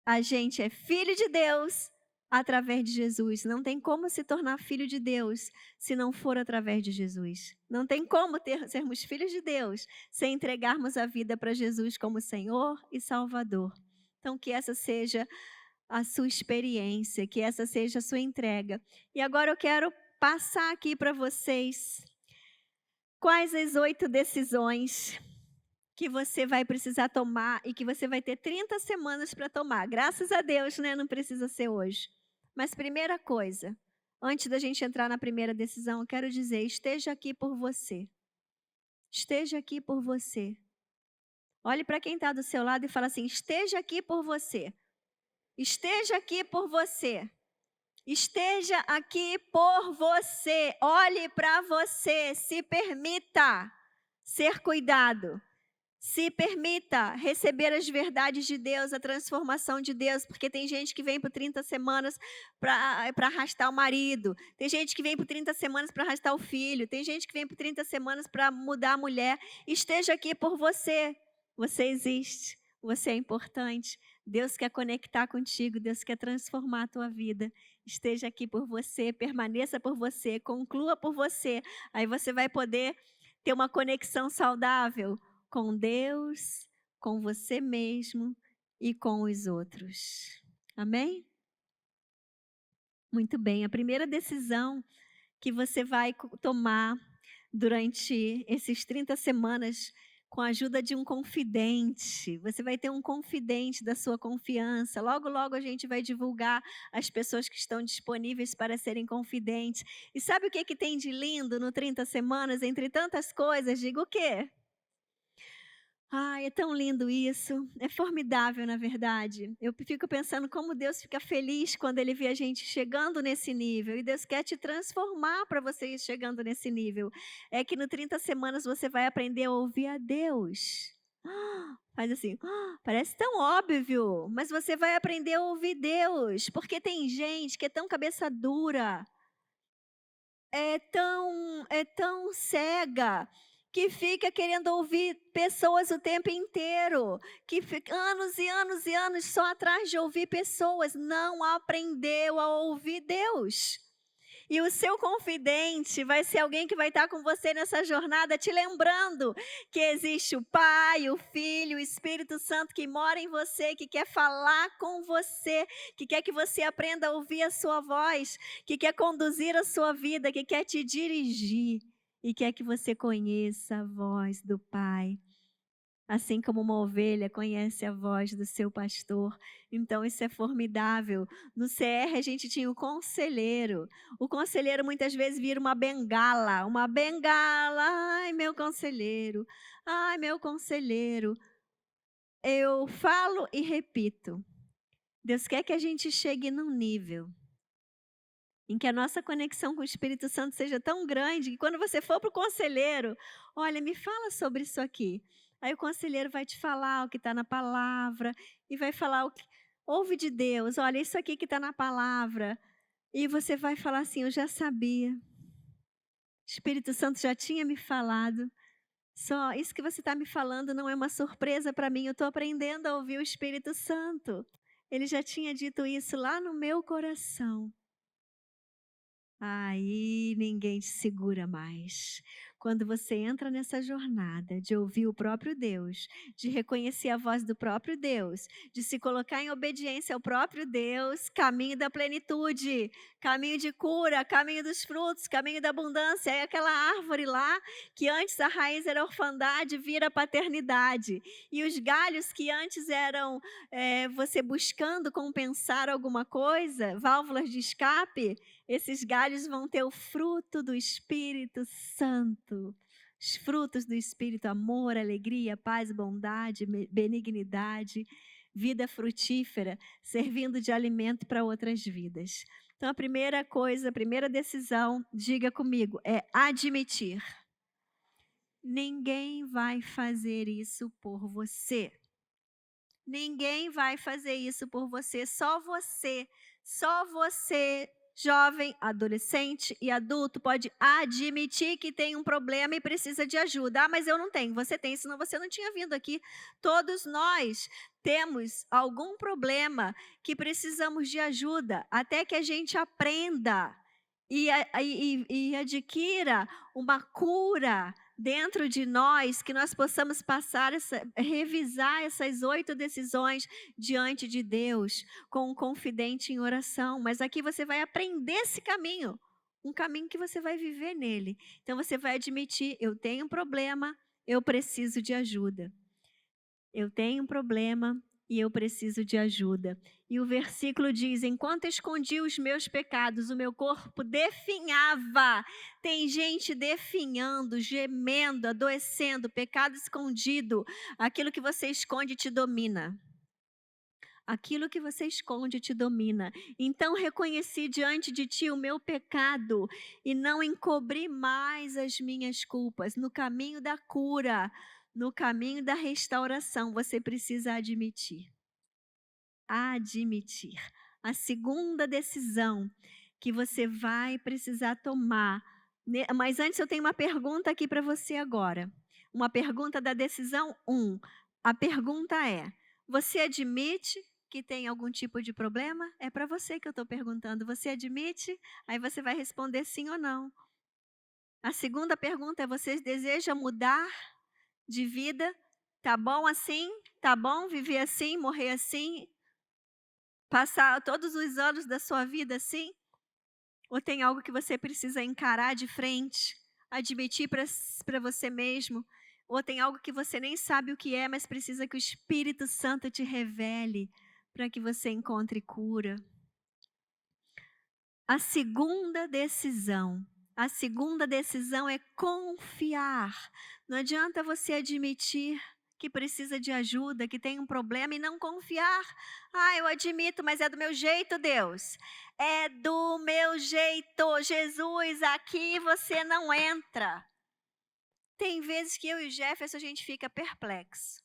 a gente é filho de Deus através de Jesus. Não tem como se tornar filho de Deus se não for através de Jesus. Não tem como sermos filhos de Deus sem entregarmos a vida para Jesus como Senhor e Salvador. Então, que essa seja a sua experiência, que essa seja a sua entrega. E agora eu quero passar aqui para vocês quais as 8 decisões que você vai precisar tomar e que você vai ter 30 semanas para tomar. Graças a Deus, né? Não precisa ser hoje. Mas primeira coisa, antes da gente entrar na primeira decisão, eu quero dizer, esteja aqui por você. Esteja aqui por você. Olhe para quem está do seu lado e fala assim, esteja aqui por você. Esteja aqui por você. Esteja aqui por você. Olhe para você. Se permita ser cuidado. Se permita receber as verdades de Deus, a transformação de Deus, porque tem gente que vem por 30 semanas para arrastar o marido, tem gente que vem por 30 semanas para arrastar o filho, tem gente que vem por 30 semanas para mudar a mulher. Esteja aqui por você. Você existe, você é importante. Deus quer conectar contigo, Deus quer transformar a tua vida. Esteja aqui por você, permaneça por você, conclua por você. Aí você vai poder ter uma conexão saudável com Deus, com você mesmo e com os outros. Amém? Muito bem. A primeira decisão que você vai tomar durante esses 30 semanas com a ajuda de um confidente. Você vai ter um confidente da sua confiança. Logo, logo a gente vai divulgar as pessoas que estão disponíveis para serem confidentes. E sabe o que tem de lindo no 30 semanas? Entre tantas coisas, digo o quê? Ai, é tão lindo isso. É formidável, na verdade. Eu fico pensando como Deus fica feliz quando Ele vê a gente chegando nesse nível. E Deus quer te transformar para você ir chegando nesse nível. É que no 30 semanas você vai aprender a ouvir a Deus. Faz assim, parece tão óbvio, mas você vai aprender a ouvir Deus. Porque tem gente que é tão cabeça dura, é tão cega, que fica querendo ouvir pessoas o tempo inteiro, que fica anos e anos e anos só atrás de ouvir pessoas, não aprendeu a ouvir Deus. E o seu confidente vai ser alguém que vai estar com você nessa jornada, te lembrando que existe o Pai, o Filho, o Espírito Santo que mora em você, que quer falar com você, que quer que você aprenda a ouvir a sua voz, que quer conduzir a sua vida, que quer te dirigir e quer que você conheça a voz do Pai. Assim como uma ovelha conhece a voz do seu pastor. Então isso é formidável. No CR a gente tinha o conselheiro. O conselheiro muitas vezes vira uma bengala. Uma bengala. Ai, meu conselheiro. Ai, meu conselheiro. Eu falo e repito. Deus quer que a gente chegue num nível em que a nossa conexão com o Espírito Santo seja tão grande que quando você for para o conselheiro, olha, me fala sobre isso aqui. Aí o conselheiro vai te falar o que está na palavra e vai falar o que ouve de Deus. Olha, isso aqui que está na palavra. E você vai falar assim, eu já sabia. O Espírito Santo já tinha me falado. Só isso que você está me falando não é uma surpresa para mim. Eu estou aprendendo a ouvir o Espírito Santo. Ele já tinha dito isso lá no meu coração. Aí ninguém te segura mais. Quando você entra nessa jornada de ouvir o próprio Deus, de reconhecer a voz do próprio Deus, de se colocar em obediência ao próprio Deus, caminho da plenitude, caminho de cura, caminho dos frutos, caminho da abundância. É aquela árvore lá que antes a raiz era orfandade, vira paternidade. E os galhos que antes eram você buscando compensar alguma coisa, válvulas de escape, esses galhos vão ter o fruto do Espírito Santo. Os frutos do Espírito, amor, alegria, paz, bondade, benignidade, vida frutífera, servindo de alimento para outras vidas. Então, a primeira coisa, a primeira decisão, diga comigo, é admitir. Ninguém vai fazer isso por você. Ninguém vai fazer isso por você, só você. Só você, jovem, adolescente e adulto, pode admitir que tem um problema e precisa de ajuda. Ah, mas eu não tenho. Você tem, senão você não tinha vindo aqui. Todos nós temos algum problema que precisamos de ajuda, até que a gente aprenda e adquira uma cura dentro de nós, que nós possamos revisar essas 8 decisões diante de Deus, com um confidente em oração. Mas aqui você vai aprender esse caminho, um caminho que você vai viver nele. Então você vai admitir, eu tenho um problema, eu preciso de ajuda. Eu tenho um problema e eu preciso de ajuda. E o versículo diz, enquanto escondi os meus pecados, o meu corpo definhava. Tem gente definhando, gemendo, adoecendo, pecado escondido. Aquilo que você esconde te domina. Aquilo que você esconde te domina. Então reconheci diante de ti o meu pecado e não encobri mais as minhas culpas. No caminho da cura, no caminho da restauração, você precisa admitir. Admitir. A segunda decisão que você vai precisar tomar. Mas antes eu tenho uma pergunta aqui para você agora. Uma pergunta da decisão 1. A pergunta é, você admite que tem algum tipo de problema? É para você que eu estou perguntando. Você admite? Aí você vai responder sim ou não. A segunda pergunta é, você deseja mudar de vida? Tá bom assim? Tá bom viver assim, morrer assim? Passar todos os anos da sua vida assim? Ou tem algo que você precisa encarar de frente? Admitir para você mesmo? Ou tem algo que você nem sabe o que é, mas precisa que o Espírito Santo te revele para que você encontre cura? A segunda decisão é confiar. Não adianta você admitir que precisa de ajuda, que tem um problema e não confiar. Ah, eu admito, mas é do meu jeito, Deus. É do meu jeito. Jesus, aqui você não entra. Tem vezes que eu e o Jefferson a gente fica perplexo.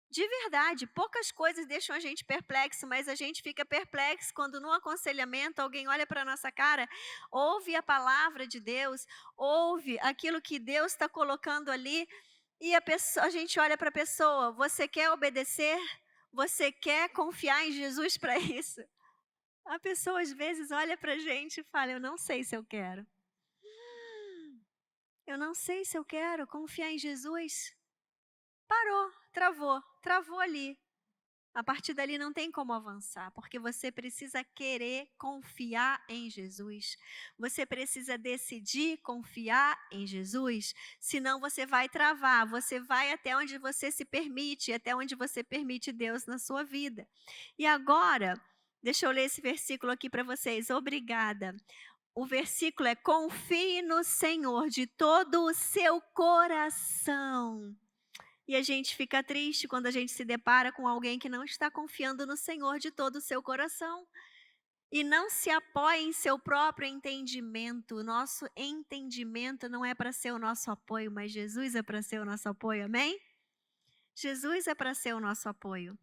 De verdade, poucas coisas deixam a gente perplexo, mas a gente fica perplexo quando no aconselhamento alguém olha para a nossa cara, ouve a palavra de Deus, ouve aquilo que Deus está colocando ali, e a gente olha para a pessoa, você quer obedecer? Você quer confiar em Jesus para isso? A pessoa às vezes olha para a gente e fala: eu não sei se eu quero. Eu não sei se eu quero confiar em Jesus. Parou, travou ali. A partir dali não tem como avançar, porque você precisa querer confiar em Jesus. Você precisa decidir confiar em Jesus, senão você vai travar, você vai até onde você se permite, até onde você permite Deus na sua vida. E agora, deixa eu ler esse versículo aqui para vocês. Obrigada. O versículo é: confie no Senhor de todo o seu coração. E a gente fica triste quando a gente se depara com alguém que não está confiando no Senhor de todo o seu coração. E não se apoia em seu próprio entendimento. O nosso entendimento não é para ser o nosso apoio, mas Jesus é para ser o nosso apoio, amém? Jesus é para ser o nosso apoio.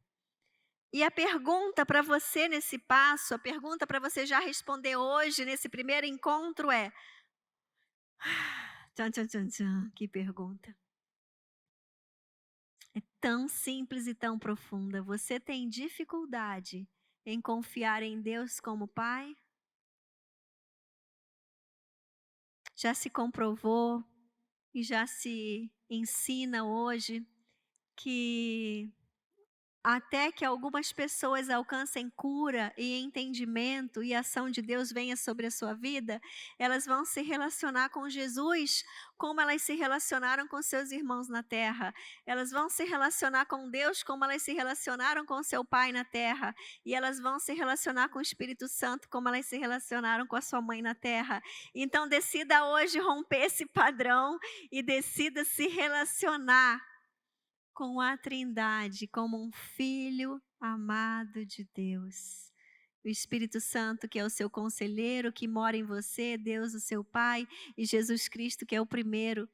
E a pergunta para você nesse passo, a pergunta para você já responder hoje, nesse primeiro encontro é... Tchan, tchan, tchan, tchan, que pergunta. É tão simples e tão profunda. Você tem dificuldade em confiar em Deus como Pai? Já se comprovou e já se ensina hoje que até que algumas pessoas alcancem cura e entendimento e a ação de Deus venha sobre a sua vida, elas vão se relacionar com Jesus como elas se relacionaram com seus irmãos na terra. Elas vão se relacionar com Deus como elas se relacionaram com seu pai na terra. E elas vão se relacionar com o Espírito Santo como elas se relacionaram com a sua mãe na terra. Então decida hoje romper esse padrão e decida se relacionar com a Trindade, como um filho amado de Deus. O Espírito Santo, que é o seu conselheiro, que mora em você, Deus, o seu Pai, e Jesus Cristo, que é o primeiro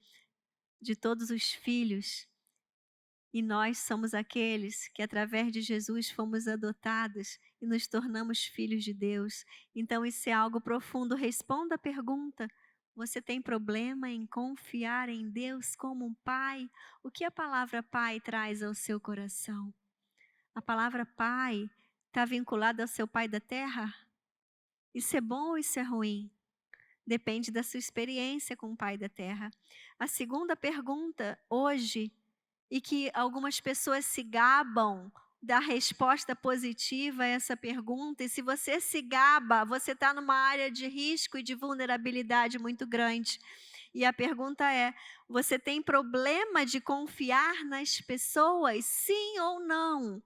de todos os filhos. E nós somos aqueles que, através de Jesus, fomos adotados e nos tornamos filhos de Deus. Então, isso é algo profundo. Responda a pergunta: você tem problema em confiar em Deus como um pai? O que a palavra pai traz ao seu coração? A palavra pai está vinculada ao seu pai da terra? Isso é bom ou isso é ruim? Depende da sua experiência com o pai da terra. A segunda pergunta hoje, e que algumas pessoas se gabam da resposta positiva a essa pergunta, e se você se gaba, você está numa área de risco e de vulnerabilidade muito grande. E a pergunta é: você tem problema de confiar nas pessoas? Sim ou não?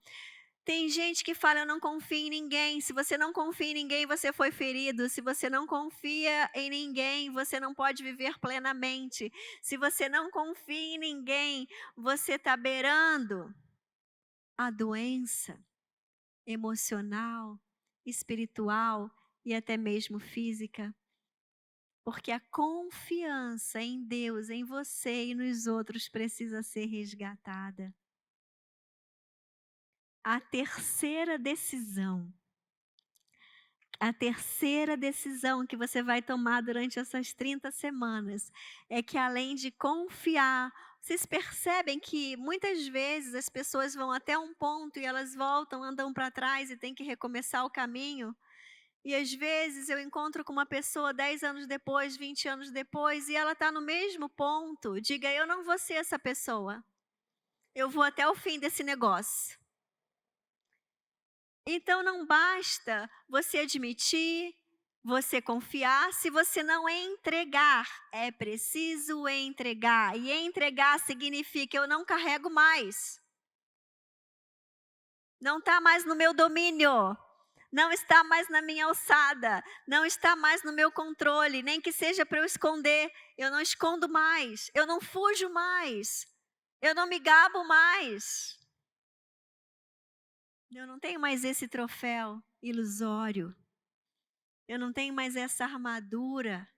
Tem gente que fala: eu não confio em ninguém. Se você não confia em ninguém, você foi ferido. Se você não confia em ninguém, você não pode viver plenamente. Se você não confia em ninguém, você está beirando a doença emocional, espiritual e até mesmo física. Porque a confiança em Deus, em você e nos outros precisa ser resgatada. A terceira decisão que você vai tomar durante essas 30 semanas é que, além de confiar, vocês percebem que muitas vezes as pessoas vão até um ponto e elas voltam, andam para trás e têm que recomeçar o caminho? E às vezes eu encontro com uma pessoa 10 anos depois, 20 anos depois, e ela está no mesmo ponto. Diga: eu não vou ser essa pessoa. Eu vou até o fim desse negócio. Então não basta você admitir, você confiar, se você não entregar. É preciso entregar. E entregar significa: eu não carrego mais. Não está mais no meu domínio. Não está mais na minha alçada. Não está mais no meu controle. Nem que seja para eu esconder. Eu não escondo mais. Eu não fujo mais. Eu não me gabo mais. Eu não tenho mais esse troféu ilusório. Eu não tenho mais essa armadura.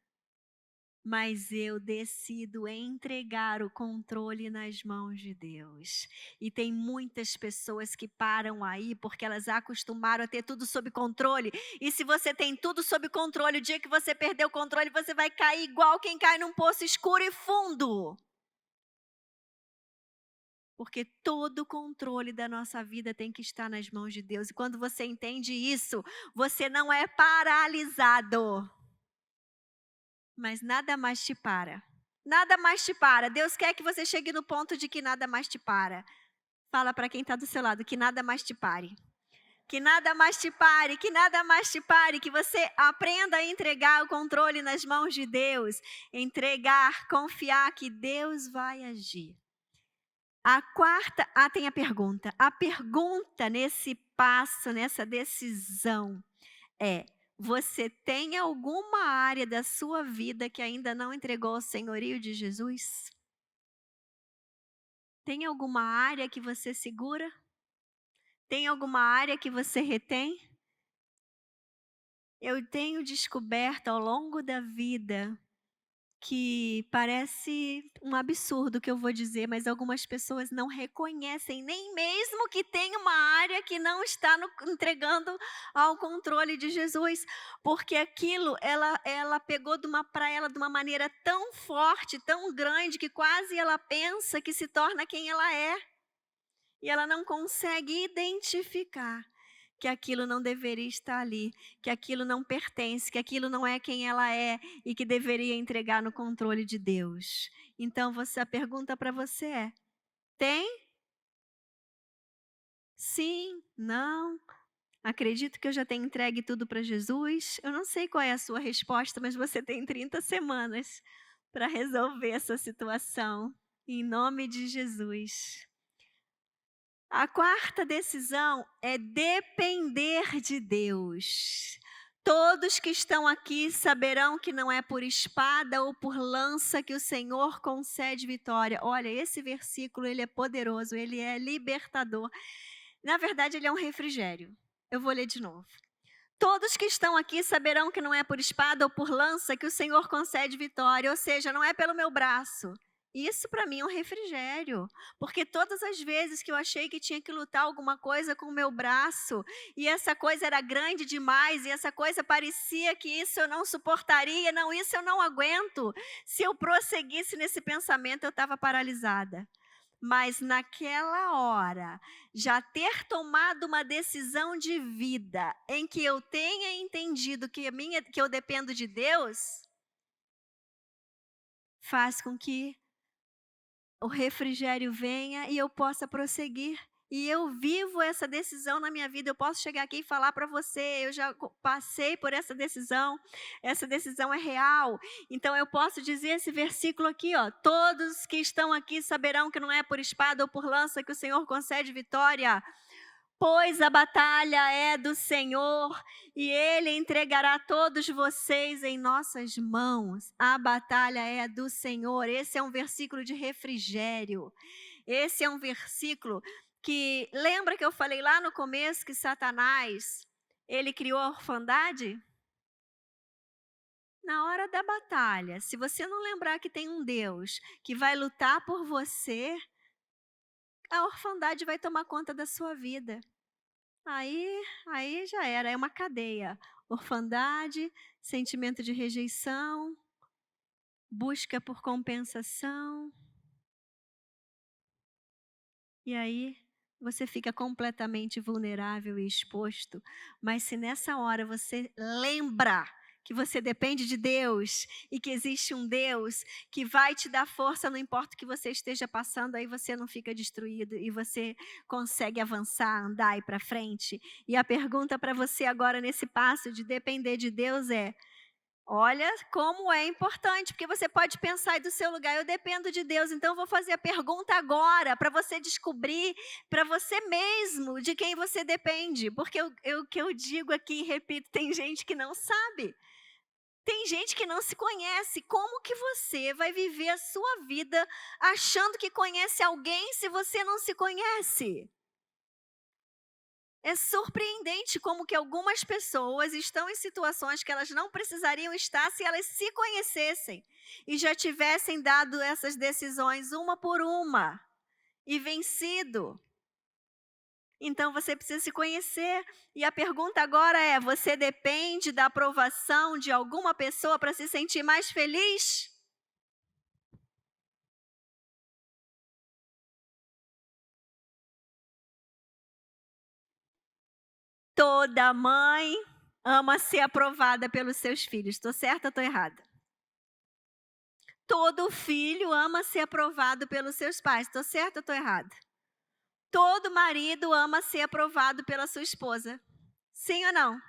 Mas eu decido entregar o controle nas mãos de Deus. E tem muitas pessoas que param aí porque elas acostumaram a ter tudo sob controle. E se você tem tudo sob controle, o dia que você perder o controle, você vai cair igual quem cai num poço escuro e fundo. Porque todo o controle da nossa vida tem que estar nas mãos de Deus. E quando você entende isso, você não é paralisado. Mas nada mais te para. Nada mais te para. Deus quer que você chegue no ponto de que nada mais te para. Fala para quem está do seu lado, que nada mais te pare. Que nada mais te pare, que nada mais te pare, que você aprenda a entregar o controle nas mãos de Deus. Entregar, confiar que Deus vai agir. A quarta, tem a pergunta. A pergunta nesse passo, nessa decisão é: você tem alguma área da sua vida que ainda não entregou ao senhorio de Jesus? Tem alguma área que você segura? Tem alguma área que você retém? Eu tenho descoberto ao longo da vida que parece um absurdo o que eu vou dizer, mas algumas pessoas não reconhecem nem mesmo que tem uma área que não está entregando ao controle de Jesus, porque aquilo ela pegou para ela de uma maneira tão forte, tão grande, que quase ela pensa que se torna quem ela é. E ela não consegue identificar que aquilo não deveria estar ali, que aquilo não pertence, que aquilo não é quem ela é e que deveria entregar no controle de Deus. Então, a pergunta para você é: tem? Sim? Não? Acredito que eu já tenho entregue tudo para Jesus? Eu não sei qual é a sua resposta, mas você tem 30 semanas para resolver essa situação. Em nome de Jesus. A quarta decisão é depender de Deus. Todos que estão aqui saberão que não é por espada ou por lança que o Senhor concede vitória. Olha, esse versículo, ele é poderoso, ele é libertador. Na verdade, ele é um refrigério. Eu vou ler de novo. Todos que estão aqui saberão que não é por espada ou por lança que o Senhor concede vitória. Ou seja, não é pelo meu braço. Isso para mim é um refrigério, porque todas as vezes que eu achei que tinha que lutar alguma coisa com o meu braço, e essa coisa era grande demais, e essa coisa parecia que isso eu não suportaria, não, isso eu não aguento. Se eu prosseguisse nesse pensamento, eu estava paralisada. Mas naquela hora, já ter tomado uma decisão de vida, em que eu tenha entendido que eu dependo de Deus, faz com que o refrigério venha e eu possa prosseguir. E eu vivo essa decisão na minha vida. Eu posso chegar aqui e falar para você, eu já passei por essa decisão é real. Então eu posso dizer esse versículo aqui, ó: todos que estão aqui saberão que não é por espada ou por lança que o Senhor concede vitória. Pois a batalha é do Senhor e Ele entregará todos vocês em nossas mãos. A batalha é do Senhor. Esse é um versículo de refrigério. Esse é um versículo que, lembra que eu falei lá no começo que Satanás, ele criou a orfandade? Na hora da batalha, se você não lembrar que tem um Deus que vai lutar por você, a orfandade vai tomar conta da sua vida. Aí já era, é uma cadeia. Orfandade, sentimento de rejeição, busca por compensação. E aí você fica completamente vulnerável e exposto. Mas se nessa hora você lembra que você depende de Deus e que existe um Deus que vai te dar força, não importa o que você esteja passando, aí você não fica destruído e você consegue avançar, andar e ir para frente. E a pergunta para você agora nesse passo de depender de Deus é: olha como é importante, porque você pode pensar aí do seu lugar: eu dependo de Deus, então eu vou fazer a pergunta agora para você descobrir para você mesmo de quem você depende. Porque o que eu digo aqui, repito, tem gente que não sabe. Tem gente que não se conhece. Como que você vai viver a sua vida achando que conhece alguém se você não se conhece? É surpreendente como que algumas pessoas estão em situações que elas não precisariam estar se elas se conhecessem e já tivessem dado essas decisões uma por uma e vencido. Então você precisa se conhecer. E a pergunta agora é: você depende da aprovação de alguma pessoa para se sentir mais feliz? Toda mãe ama ser aprovada pelos seus filhos. Estou certa ou estou errada? Todo filho ama ser aprovado pelos seus pais. Estou certa ou estou errada? Todo marido ama ser aprovado pela sua esposa. Sim ou não?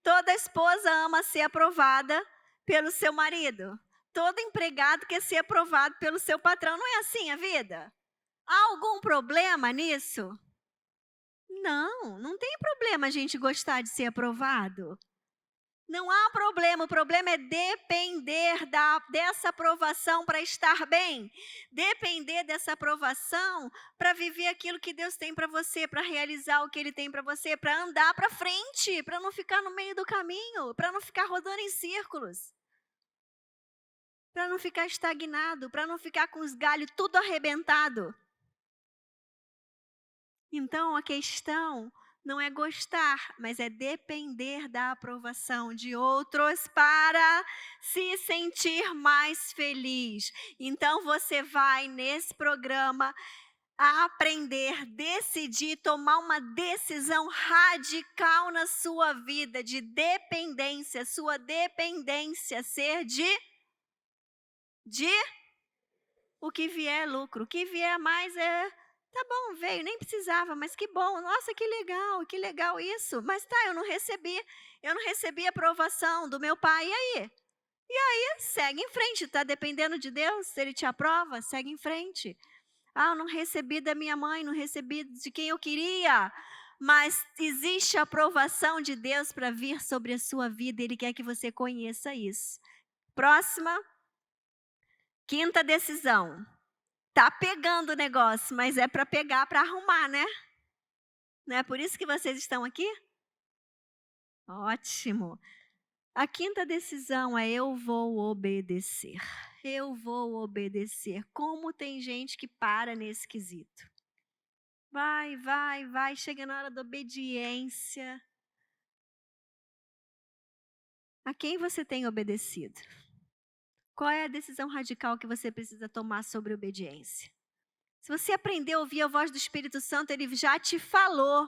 Toda esposa ama ser aprovada pelo seu marido. Todo empregado quer ser aprovado pelo seu patrão. Não é assim a vida? Há algum problema nisso? Não, não tem problema a gente gostar de ser aprovado. Não há problema, o problema é depender dessa aprovação para estar bem. Depender dessa aprovação para viver aquilo que Deus tem para você, para realizar o que Ele tem para você, para andar para frente, para não ficar no meio do caminho, para não ficar rodando em círculos, para não ficar estagnado, para não ficar com os galhos tudo arrebentado. Então, a questão não é gostar, mas é depender da aprovação de outros para se sentir mais feliz. Então, você vai nesse programa aprender, decidir, tomar uma decisão radical na sua vida de dependência, sua dependência ser de o que vier é lucro, o que vier mais tá bom, veio, nem precisava, mas que bom, nossa, que legal isso. Mas tá, eu não recebi aprovação do meu pai, e aí? Segue em frente, tá dependendo de Deus, se Ele te aprova, segue em frente. Eu não recebi da minha mãe, não recebi de quem eu queria, mas existe a aprovação de Deus para vir sobre a sua vida, Ele quer que você conheça isso. Próxima, quinta decisão. Tá pegando o negócio, mas é para pegar, para arrumar, né? Não é por isso que vocês estão aqui? Ótimo. A quinta decisão é eu vou obedecer. Eu vou obedecer. Como tem gente que para nesse quesito. Vai, chega na hora da obediência. A quem você tem obedecido? Qual é a decisão radical que você precisa tomar sobre obediência? Se você aprender a ouvir a voz do Espírito Santo, Ele já te falou.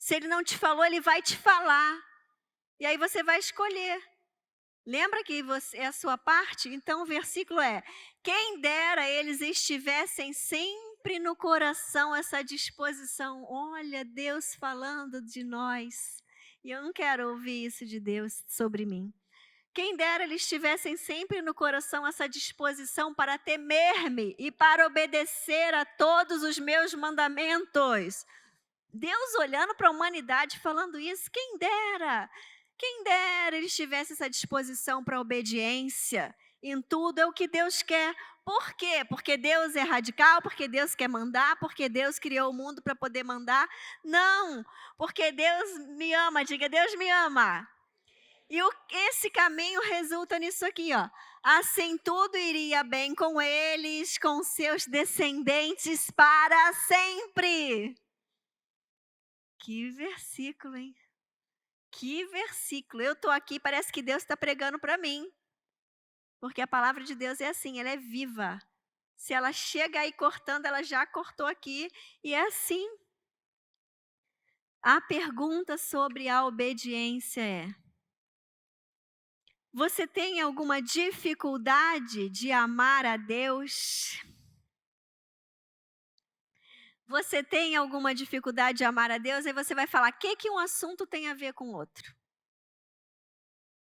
Se Ele não te falou, Ele vai te falar. E aí você vai escolher. Lembra que é a sua parte? Então o versículo é: quem dera eles estivessem sempre no coração essa disposição. Olha, Deus falando de nós. E eu não quero ouvir isso de Deus sobre mim. Quem dera eles tivessem sempre no coração essa disposição para temer-me e para obedecer a todos os meus mandamentos. Deus olhando para a humanidade falando isso, quem dera eles tivessem essa disposição para a obediência. Em tudo é o que Deus quer. Por quê? Porque Deus é radical, porque Deus quer mandar, porque Deus criou o mundo para poder mandar? Não, porque Deus me ama, diga, Deus me ama. E esse caminho resulta nisso aqui, ó. Assim tudo iria bem com eles, com seus descendentes para sempre. Que versículo, hein? Que versículo. Eu estou aqui, parece que Deus está pregando para mim. Porque a palavra de Deus é assim, ela é viva. Se ela chega aí cortando, ela já cortou aqui. E é assim. A pergunta sobre a obediência é: você tem alguma dificuldade de amar a Deus? Você tem alguma dificuldade de amar a Deus? Aí você vai falar, o que um assunto tem a ver com o outro?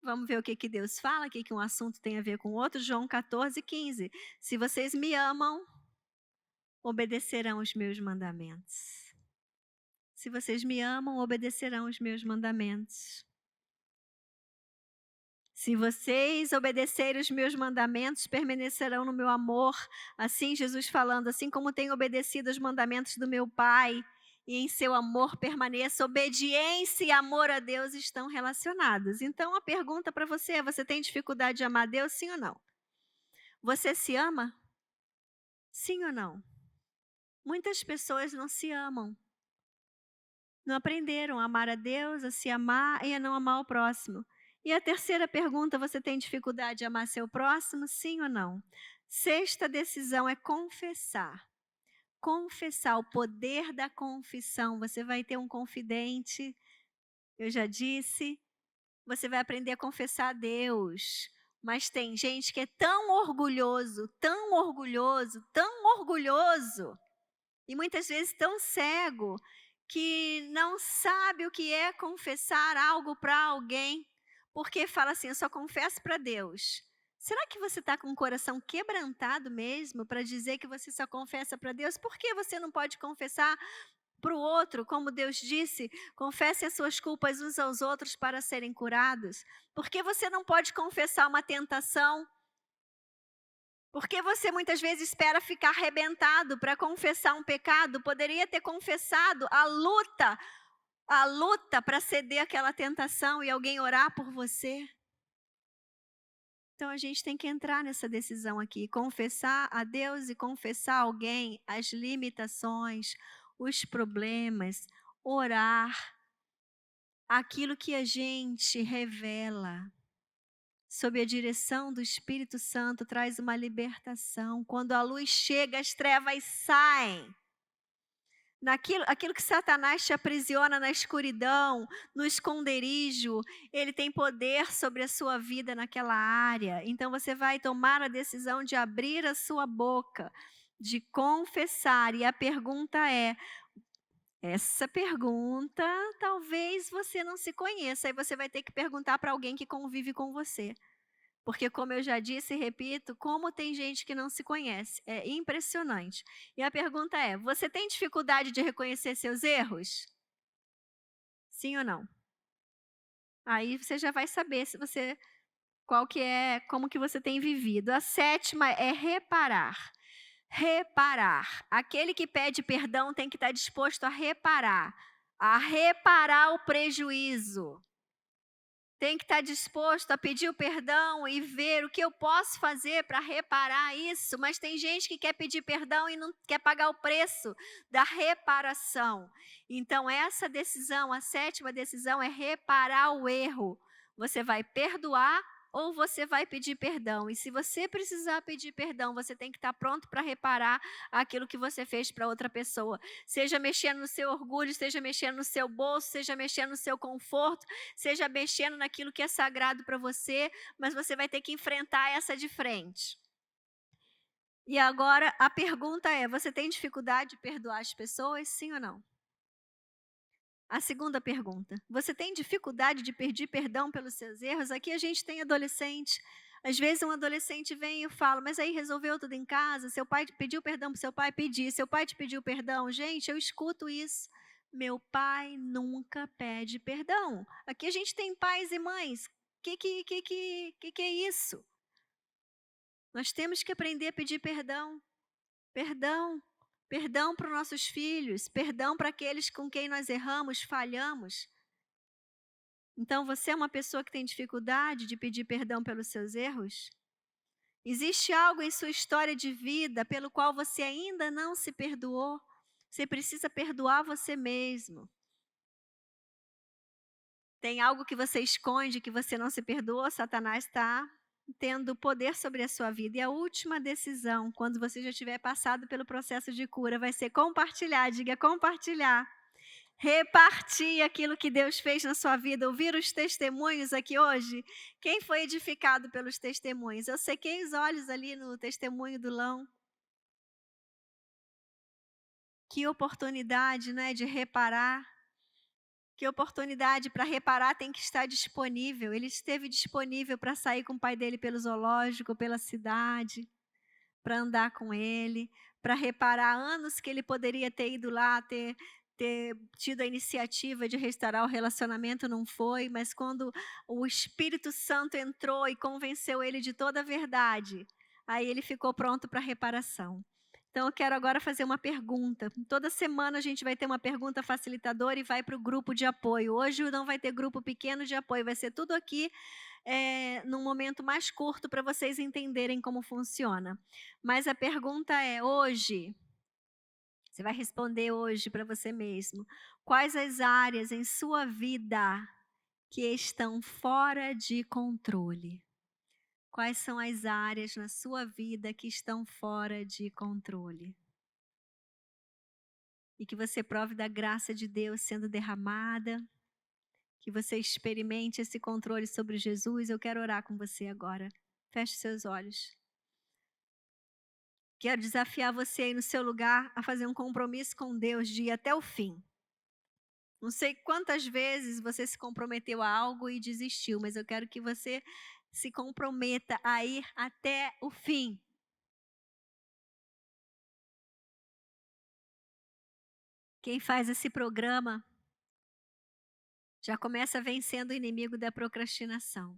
Vamos ver o que Deus fala, o que um assunto tem a ver com o outro? João 14:15. Se vocês me amam, obedecerão os meus mandamentos. Se vocês me amam, obedecerão os meus mandamentos. Se vocês obedecerem os meus mandamentos, permanecerão no meu amor. Assim, Jesus falando, assim como tenho obedecido os mandamentos do meu Pai, e em seu amor permaneça. Obediência e amor a Deus estão relacionados. Então, a pergunta para você é: você tem dificuldade de amar a Deus, sim ou não? Você se ama? Sim ou não? Muitas pessoas não se amam. Não aprenderam a amar a Deus, a se amar e a não amar o próximo. E a terceira pergunta, você tem dificuldade de amar seu próximo, sim ou não? Sexta decisão é confessar. Confessar, o poder da confissão. Você vai ter um confidente. eu já disse, você vai aprender a confessar a Deus. Mas tem gente que é tão orgulhoso, tão orgulhoso, tão orgulhoso, e muitas vezes tão cego, que não sabe o que é confessar algo para alguém, porque fala assim: eu só confesso para Deus. Será que você está com o coração quebrantado mesmo para dizer que você só confessa para Deus? Por que você não pode confessar para o outro, como Deus disse, confessem as suas culpas uns aos outros para serem curados? Por que você não pode confessar uma tentação? Por que você muitas vezes espera ficar arrebentado para confessar um pecado? Poderia ter confessado a luta para ceder àquela tentação e alguém orar por você. Então a gente tem que entrar nessa decisão aqui, confessar a Deus e confessar a alguém as limitações, os problemas, orar, aquilo que a gente revela, sob a direção do Espírito Santo, traz uma libertação. Quando a luz chega, as trevas saem. Aquilo que Satanás te aprisiona na escuridão, no esconderijo, ele tem poder sobre a sua vida naquela área. Então você vai tomar a decisão de abrir a sua boca, de confessar. E a pergunta é, essa pergunta talvez você não se conheça, aí você vai ter que perguntar para alguém que convive com você. Porque, como eu já disse e repito, como tem gente que não se conhece. É impressionante. E a pergunta é, você tem dificuldade de reconhecer seus erros? Sim ou não? Aí você já vai saber se você, como que você tem vivido. A 7ª é reparar. Reparar. Aquele que pede perdão tem que estar disposto a reparar o prejuízo. Tem que estar disposto a pedir o perdão e ver o que eu posso fazer para reparar isso. Mas tem gente que quer pedir perdão e não quer pagar o preço da reparação. Então, essa decisão, a 7ª decisão, é reparar o erro. Você vai perdoar ou você vai pedir perdão. E se você precisar pedir perdão, você tem que estar pronto para reparar aquilo que você fez para outra pessoa. Seja mexendo no seu orgulho, seja mexendo no seu bolso, seja mexendo no seu conforto, seja mexendo naquilo que é sagrado para você, mas você vai ter que enfrentar essa de frente. E agora a pergunta é, você tem dificuldade de perdoar as pessoas, sim ou não? A segunda pergunta, você tem dificuldade de pedir perdão pelos seus erros? Aqui a gente tem adolescente. Às vezes um adolescente vem e fala, mas aí resolveu tudo em casa? Seu pai pediu perdão para seu pai? Pedi. Seu pai te pediu perdão? Gente, eu escuto isso. Meu pai nunca pede perdão. Aqui a gente tem pais e mães. Que é isso? Nós temos que aprender a pedir perdão. Perdão. Perdão para os nossos filhos, perdão para aqueles com quem nós erramos, falhamos. Então, você é uma pessoa que tem dificuldade de pedir perdão pelos seus erros? Existe algo em sua história de vida pelo qual você ainda não se perdoou? Você precisa perdoar você mesmo. Tem algo que você esconde, que você não se perdoou? Satanás está tendo poder sobre a sua vida. E a última decisão, quando você já tiver passado pelo processo de cura, vai ser compartilhar. Diga compartilhar. Repartir aquilo que Deus fez na sua vida. Ouvir os testemunhos aqui hoje. Quem foi edificado pelos testemunhos? Eu sequei os olhos ali no testemunho do Lão. Que oportunidade, né, de reparar. Que oportunidade para reparar tem que estar disponível. Ele esteve disponível para sair com o pai dele pelo zoológico, pela cidade, para andar com ele, para reparar anos que ele poderia ter ido lá, ter tido a iniciativa de restaurar o relacionamento, não foi, mas quando o Espírito Santo entrou e convenceu ele de toda a verdade, aí ele ficou pronto para a reparação. Então, eu quero agora fazer uma pergunta. Toda semana a gente vai ter uma pergunta facilitadora e vai para o grupo de apoio. Hoje não vai ter grupo pequeno de apoio, vai ser tudo aqui num momento mais curto para vocês entenderem como funciona. Mas a pergunta é, hoje, você vai responder hoje para você mesmo. Quais as áreas em sua vida que estão fora de controle? Quais são as áreas na sua vida que estão fora de controle? E que você prove da graça de Deus sendo derramada, que você experimente esse controle sobre Jesus. Eu quero orar com você agora. Feche seus olhos. Quero desafiar você aí no seu lugar a fazer um compromisso com Deus de ir até o fim. Não sei quantas vezes você se comprometeu a algo e desistiu, mas eu quero que você se comprometa a ir até o fim. Quem faz esse programa já começa vencendo o inimigo da procrastinação.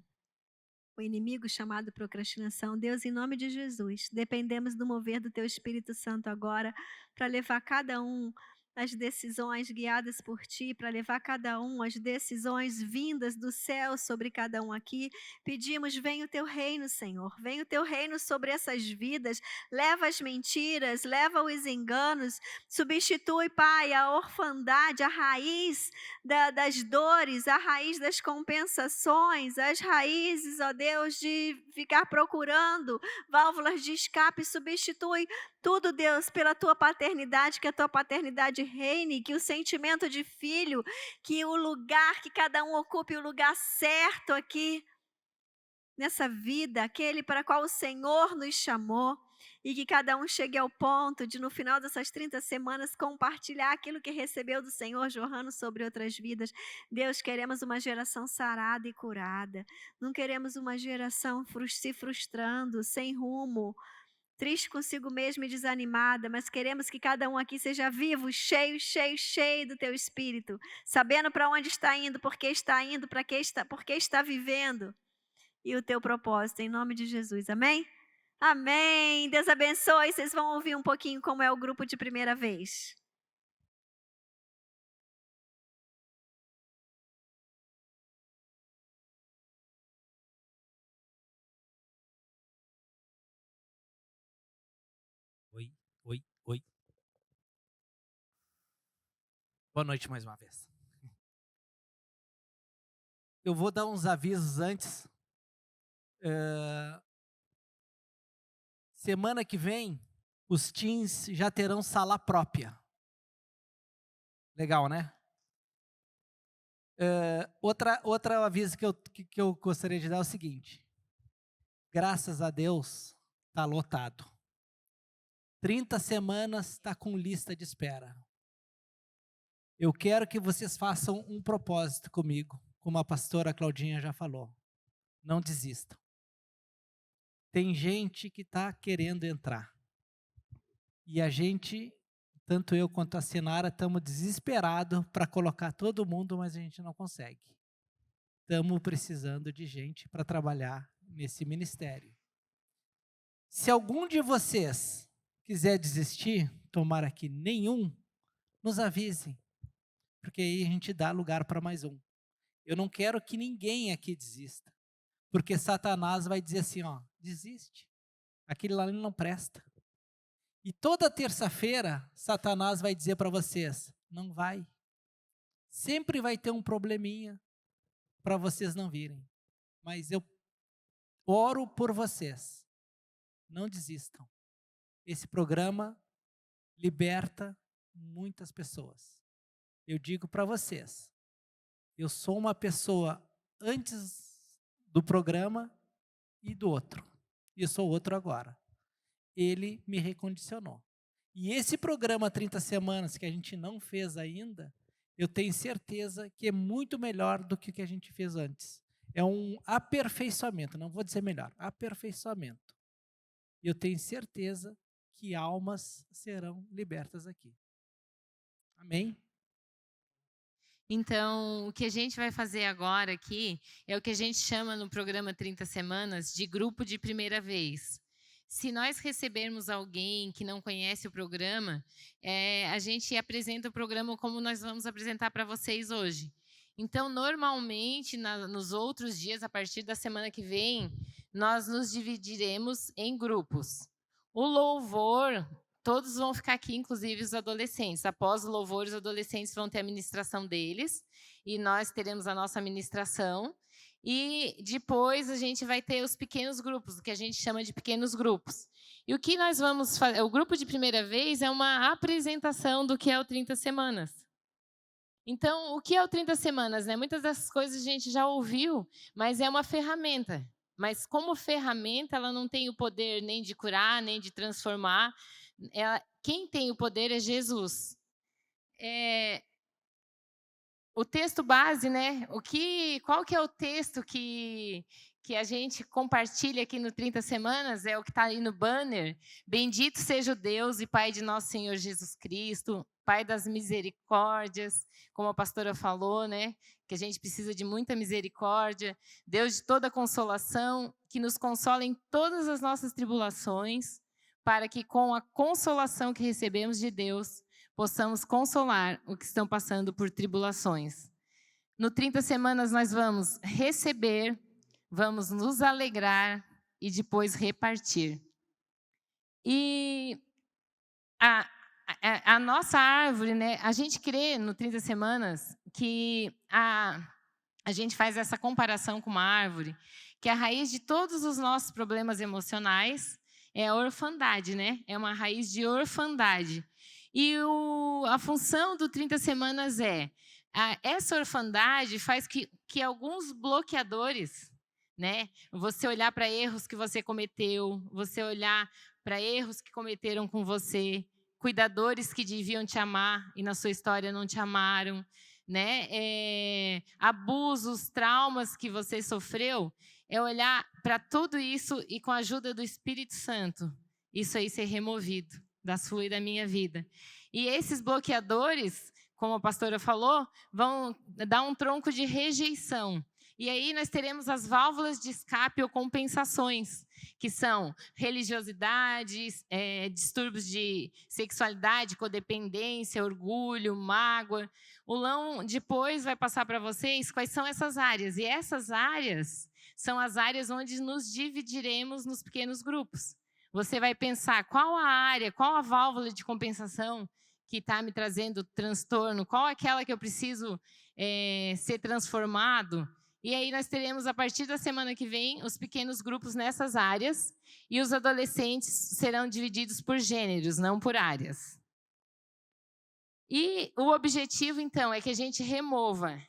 O inimigo chamado procrastinação. Deus, em nome de Jesus, dependemos do mover do Teu Espírito Santo agora para levar cada um às decisões guiadas por Ti, para levar cada um às decisões vindas do céu sobre cada um aqui. Pedimos, venha o Teu reino, Senhor, venha o Teu reino sobre essas vidas, leva as mentiras, leva os enganos, substitui, Pai, a orfandade, a raiz das dores, a raiz das compensações, as raízes, ó Deus, de ficar procurando válvulas de escape, substitui tudo, Deus, pela Tua paternidade, que a Tua paternidade reine, que o sentimento de filho, que o lugar, que cada um ocupe o lugar certo aqui, nessa vida, aquele para qual o Senhor nos chamou, e que cada um chegue ao ponto de, no final dessas 30 semanas, compartilhar aquilo que recebeu do Senhor, jorrando sobre outras vidas. Deus, queremos uma geração sarada e curada. Não queremos uma geração se frustrando, sem rumo, triste consigo mesmo e desanimada, mas queremos que cada um aqui seja vivo, cheio, cheio, cheio do Teu Espírito, sabendo para onde está indo, por que está indo, porque está vivendo, e o Teu propósito, em nome de Jesus. Amém? Amém. Deus abençoe. Vocês vão ouvir um pouquinho como é o grupo de primeira vez. Oi. Boa noite mais uma vez. Eu vou dar uns avisos antes. Semana que vem, os teens já terão sala própria. Legal, né? Outra aviso que eu gostaria de dar é o seguinte. Graças a Deus, está lotado. 30 semanas está com lista de espera. Eu quero que vocês façam um propósito comigo, como a pastora Claudinha já falou. Não desistam. Tem gente que está querendo entrar. E a gente, tanto eu quanto a Sinara, estamos desesperados para colocar todo mundo, mas a gente não consegue. Estamos precisando de gente para trabalhar nesse ministério. Se algum de vocês quiser desistir, tomara que nenhum, nos avisem, porque aí a gente dá lugar para mais um. Eu não quero que ninguém aqui desista, porque Satanás vai dizer assim, ó, desiste, aquele lá não presta. E toda terça-feira, Satanás vai dizer para vocês, não vai. Sempre vai ter um probleminha para vocês não virem. Mas eu oro por vocês, não desistam. Esse programa liberta muitas pessoas. Eu digo para vocês, eu sou uma pessoa antes do programa e do outro. E eu sou outro agora. Ele me recondicionou. E esse programa 30 semanas que a gente não fez ainda, eu tenho certeza que é muito melhor do que o que a gente fez antes. É um aperfeiçoamento, não vou dizer melhor, aperfeiçoamento. E eu tenho certeza que almas serão libertas aqui. Amém? Então, o que a gente vai fazer agora aqui é o que a gente chama no programa 30 Semanas de grupo de primeira vez. Se nós recebermos alguém que não conhece o programa, a gente apresenta o programa como nós vamos apresentar para vocês hoje. Então, normalmente, nos outros dias, a partir da semana que vem, nós nos dividiremos em grupos. O louvor, todos vão ficar aqui, inclusive os adolescentes. Após o louvor, os adolescentes vão ter a ministração deles, e nós teremos a nossa ministração. E depois a gente vai ter os pequenos grupos, o que a gente chama de pequenos grupos. E o que nós vamos fazer? O grupo de primeira vez é uma apresentação do que é o 30 Semanas. Então, o que é o 30 semanas, né? Muitas dessas coisas a gente já ouviu, mas é uma ferramenta. Mas como ferramenta, ela não tem o poder nem de curar, nem de transformar. Quem tem o poder é Jesus. O texto base, né? Qual que é o texto que a gente compartilha aqui no 30 Semanas? É o que está aí no banner. Bendito seja o Deus e Pai de nosso Senhor Jesus Cristo, Pai das misericórdias, como a pastora falou, né? Que a gente precisa de muita misericórdia. Deus de toda consolação, que nos consola em todas as nossas tribulações, para que com a consolação que recebemos de Deus, possamos consolar os que estão passando por tribulações. No 30 Semanas nós vamos receber, vamos nos alegrar e depois repartir. E a nossa árvore, né? A gente crê no 30 Semanas que a gente faz essa comparação com uma árvore, que a raiz de todos os nossos problemas emocionais é a orfandade, né? É uma raiz de orfandade. E a função do 30 Semanas essa orfandade faz que alguns bloqueadores, né? Você olhar para erros que você cometeu, você olhar para erros que cometeram com você, cuidadores que deviam te amar e na sua história não te amaram, né? Abusos, traumas que você sofreu, é olhar para tudo isso e com a ajuda do Espírito Santo, isso aí ser removido da sua e da minha vida. E esses bloqueadores, como a pastora falou, vão dar um tronco de rejeição. E aí nós teremos as válvulas de escape ou compensações, que são religiosidades, distúrbios de sexualidade, codependência, orgulho, mágoa. O Lão depois vai passar para vocês quais são essas áreas. E essas áreas são as áreas onde nos dividiremos nos pequenos grupos. Você vai pensar qual a área, qual a válvula de compensação que está me trazendo transtorno, qual aquela que eu preciso ser transformado. E aí nós teremos, a partir da semana que vem, os pequenos grupos nessas áreas, e os adolescentes serão divididos por gêneros, não por áreas. E o objetivo, então, é que a gente remova,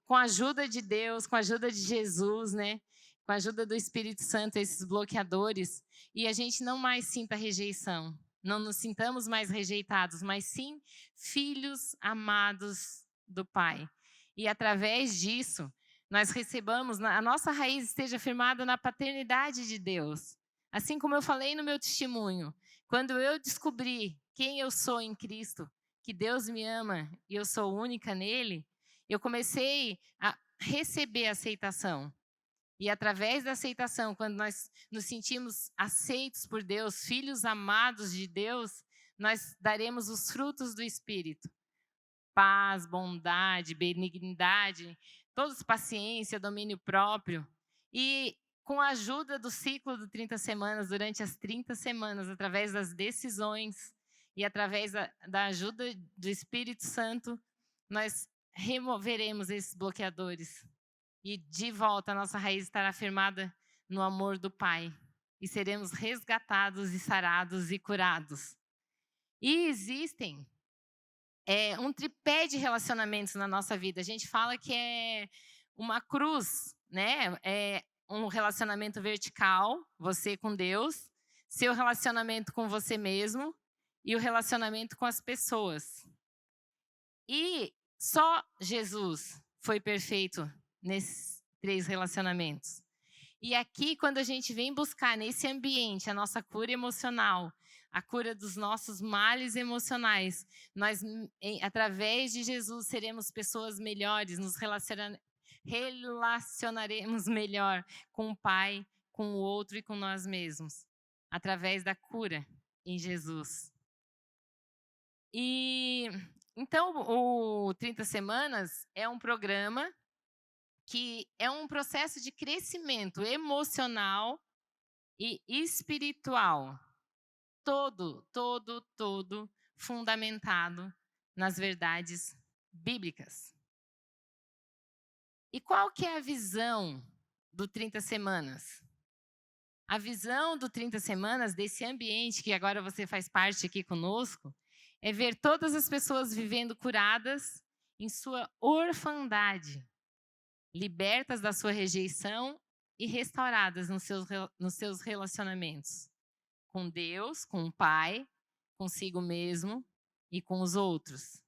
com a ajuda de Deus, com a ajuda de Jesus, né? Com a ajuda do Espírito Santo, esses bloqueadores, e a gente não mais sinta rejeição, não nos sintamos mais rejeitados, mas sim filhos amados do Pai. E através disso, nós recebamos, a nossa raiz esteja firmada na paternidade de Deus. Assim como eu falei no meu testemunho, quando eu descobri quem eu sou em Cristo, que Deus me ama e eu sou única nele, eu comecei a receber aceitação. E através da aceitação, quando nós nos sentimos aceitos por Deus, filhos amados de Deus, nós daremos os frutos do Espírito. Paz, bondade, benignidade, todos paciência, domínio próprio. E com a ajuda do ciclo do 30 Semanas, durante as 30 semanas, através das decisões e através da ajuda do Espírito Santo, nós removeremos esses bloqueadores. E de volta a nossa raiz estará firmada no amor do Pai. E seremos resgatados e sarados e curados. E existem um tripé de relacionamentos na nossa vida. A gente fala que é uma cruz, né? É um relacionamento vertical, você com Deus, seu relacionamento com você mesmo e o relacionamento com as pessoas. E só Jesus foi perfeito nesses 3 relacionamentos. E aqui, quando a gente vem buscar nesse ambiente a nossa cura emocional, a cura dos nossos males emocionais, nós, através de Jesus, seremos pessoas melhores, nos relacionaremos melhor com o Pai, com o outro e com nós mesmos, através da cura em Jesus. E então, o 30 Semanas é um programa que é um processo de crescimento emocional e espiritual, todo fundamentado nas verdades bíblicas. E qual que é a visão do 30 Semanas? A visão do 30 Semanas, desse ambiente que agora você faz parte aqui conosco, é ver todas as pessoas vivendo curadas em sua orfandade, libertas da sua rejeição e restauradas nos seus relacionamentos com Deus, com o Pai, consigo mesmo e com os outros.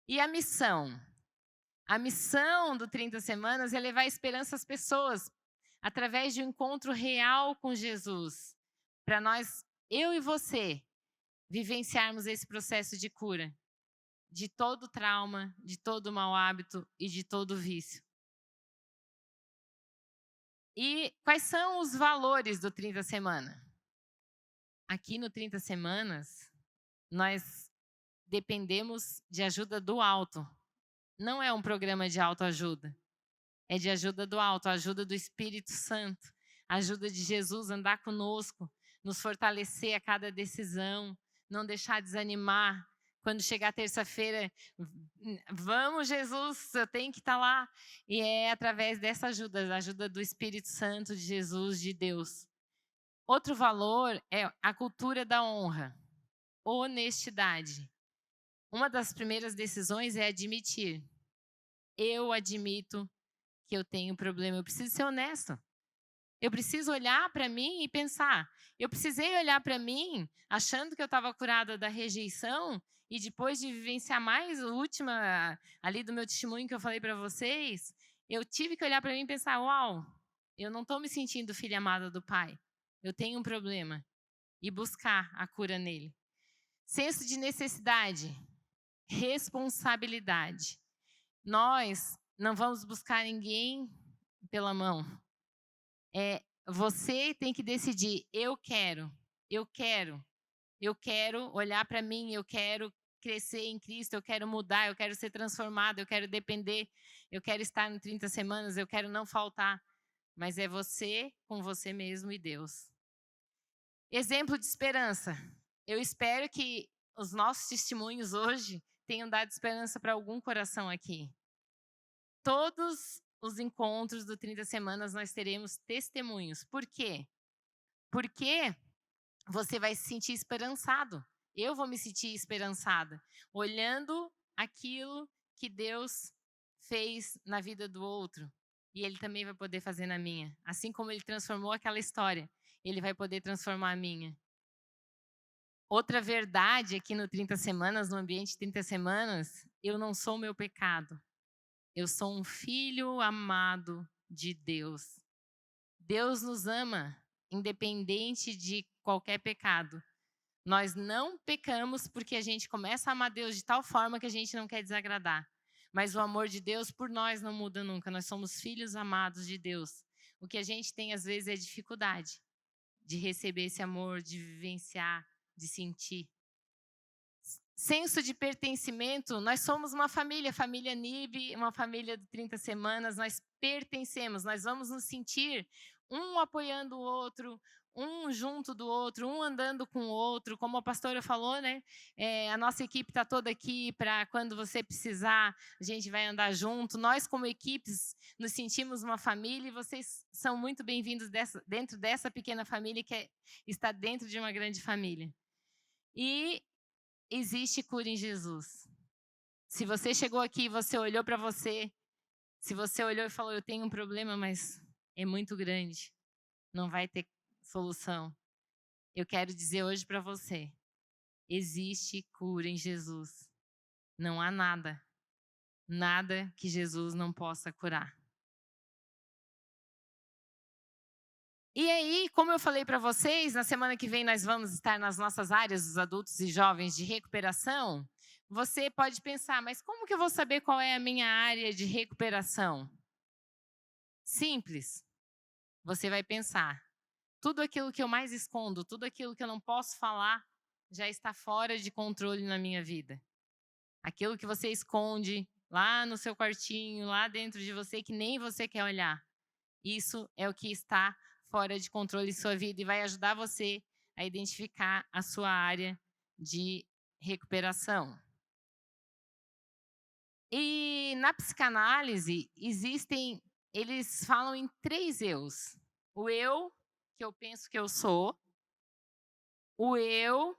E a missão? A missão do 30 Semanas é levar esperança às pessoas através de um encontro real com Jesus, para nós, eu e você, vivenciarmos esse processo de cura, de todo trauma, de todo mau hábito e de todo vício. E quais são os valores do 30 Semanas? Aqui no 30 Semanas, nós dependemos de ajuda do alto. Não é um programa de autoajuda. É de ajuda do alto, ajuda do Espírito Santo, ajuda de Jesus andar conosco, nos fortalecer a cada decisão, não deixar desanimar. Quando chegar terça-feira, vamos Jesus, eu tenho que estar lá. E é através dessa ajuda, a ajuda do Espírito Santo, de Jesus, de Deus. Outro valor é a cultura da honra, honestidade. Uma das primeiras decisões é admitir. Eu admito que eu tenho problema, eu preciso ser honesto. Eu preciso olhar para mim e pensar. Eu precisei olhar para mim achando que eu estava curada da rejeição e depois de vivenciar mais a última ali do meu testemunho que eu falei para vocês, eu tive que olhar para mim e pensar, uau, eu não estou me sentindo filha amada do Pai. Eu tenho um problema. E buscar a cura nele. Senso de necessidade, responsabilidade. Nós não vamos buscar ninguém pela mão. Você tem que decidir, eu quero olhar para mim, eu quero crescer em Cristo, eu quero mudar, eu quero ser transformado, eu quero depender, eu quero estar no 30 Semanas, eu quero não faltar. Mas é você com você mesmo e Deus. Exemplo de esperança. Eu espero que os nossos testemunhos hoje tenham dado esperança para algum coração aqui. Todos os encontros do 30 Semanas nós teremos testemunhos. Por quê? Porque você vai se sentir esperançado. Eu vou me sentir esperançada, olhando aquilo que Deus fez na vida do outro. E Ele também vai poder fazer na minha. Assim como Ele transformou aquela história, Ele vai poder transformar a minha. Outra verdade aqui no 30 Semanas, no ambiente 30 Semanas, eu não sou o meu pecado. Eu sou um filho amado de Deus. Deus nos ama, independente de qualquer pecado. Nós não pecamos porque a gente começa a amar Deus de tal forma que a gente não quer desagradar. Mas o amor de Deus por nós não muda nunca. Nós somos filhos amados de Deus. O que a gente tem, às vezes, é dificuldade de receber esse amor, de vivenciar, de sentir. Senso de pertencimento, nós somos uma família NIB, uma família de 30 Semanas, nós pertencemos, nós vamos nos sentir um apoiando o outro, um junto do outro, um andando com o outro, como a pastora falou, né? A nossa equipe está toda aqui para quando você precisar, a gente vai andar junto. Nós, como equipes, nos sentimos uma família e vocês são muito bem-vindos dentro dessa pequena família que está dentro de uma grande família. E existe cura em Jesus. Se você chegou aqui e você olhou para você, se você olhou e falou, eu tenho um problema, mas é muito grande, não vai ter solução. Eu quero dizer hoje para você, existe cura em Jesus. Não há nada que Jesus não possa curar. E aí, como eu falei para vocês, na semana que vem nós vamos estar nas nossas áreas dos adultos e jovens de recuperação. Você pode pensar, mas como que eu vou saber qual é a minha área de recuperação? Simples. Você vai pensar, tudo aquilo que eu mais escondo, tudo aquilo que eu não posso falar, já está fora de controle na minha vida. Aquilo que você esconde lá no seu quartinho, lá dentro de você, que nem você quer olhar. Isso é o que está fora de controle em sua vida e vai ajudar você a identificar a sua área de recuperação. E na psicanálise, eles falam em 3 eus. O eu, que eu penso que eu sou. O eu,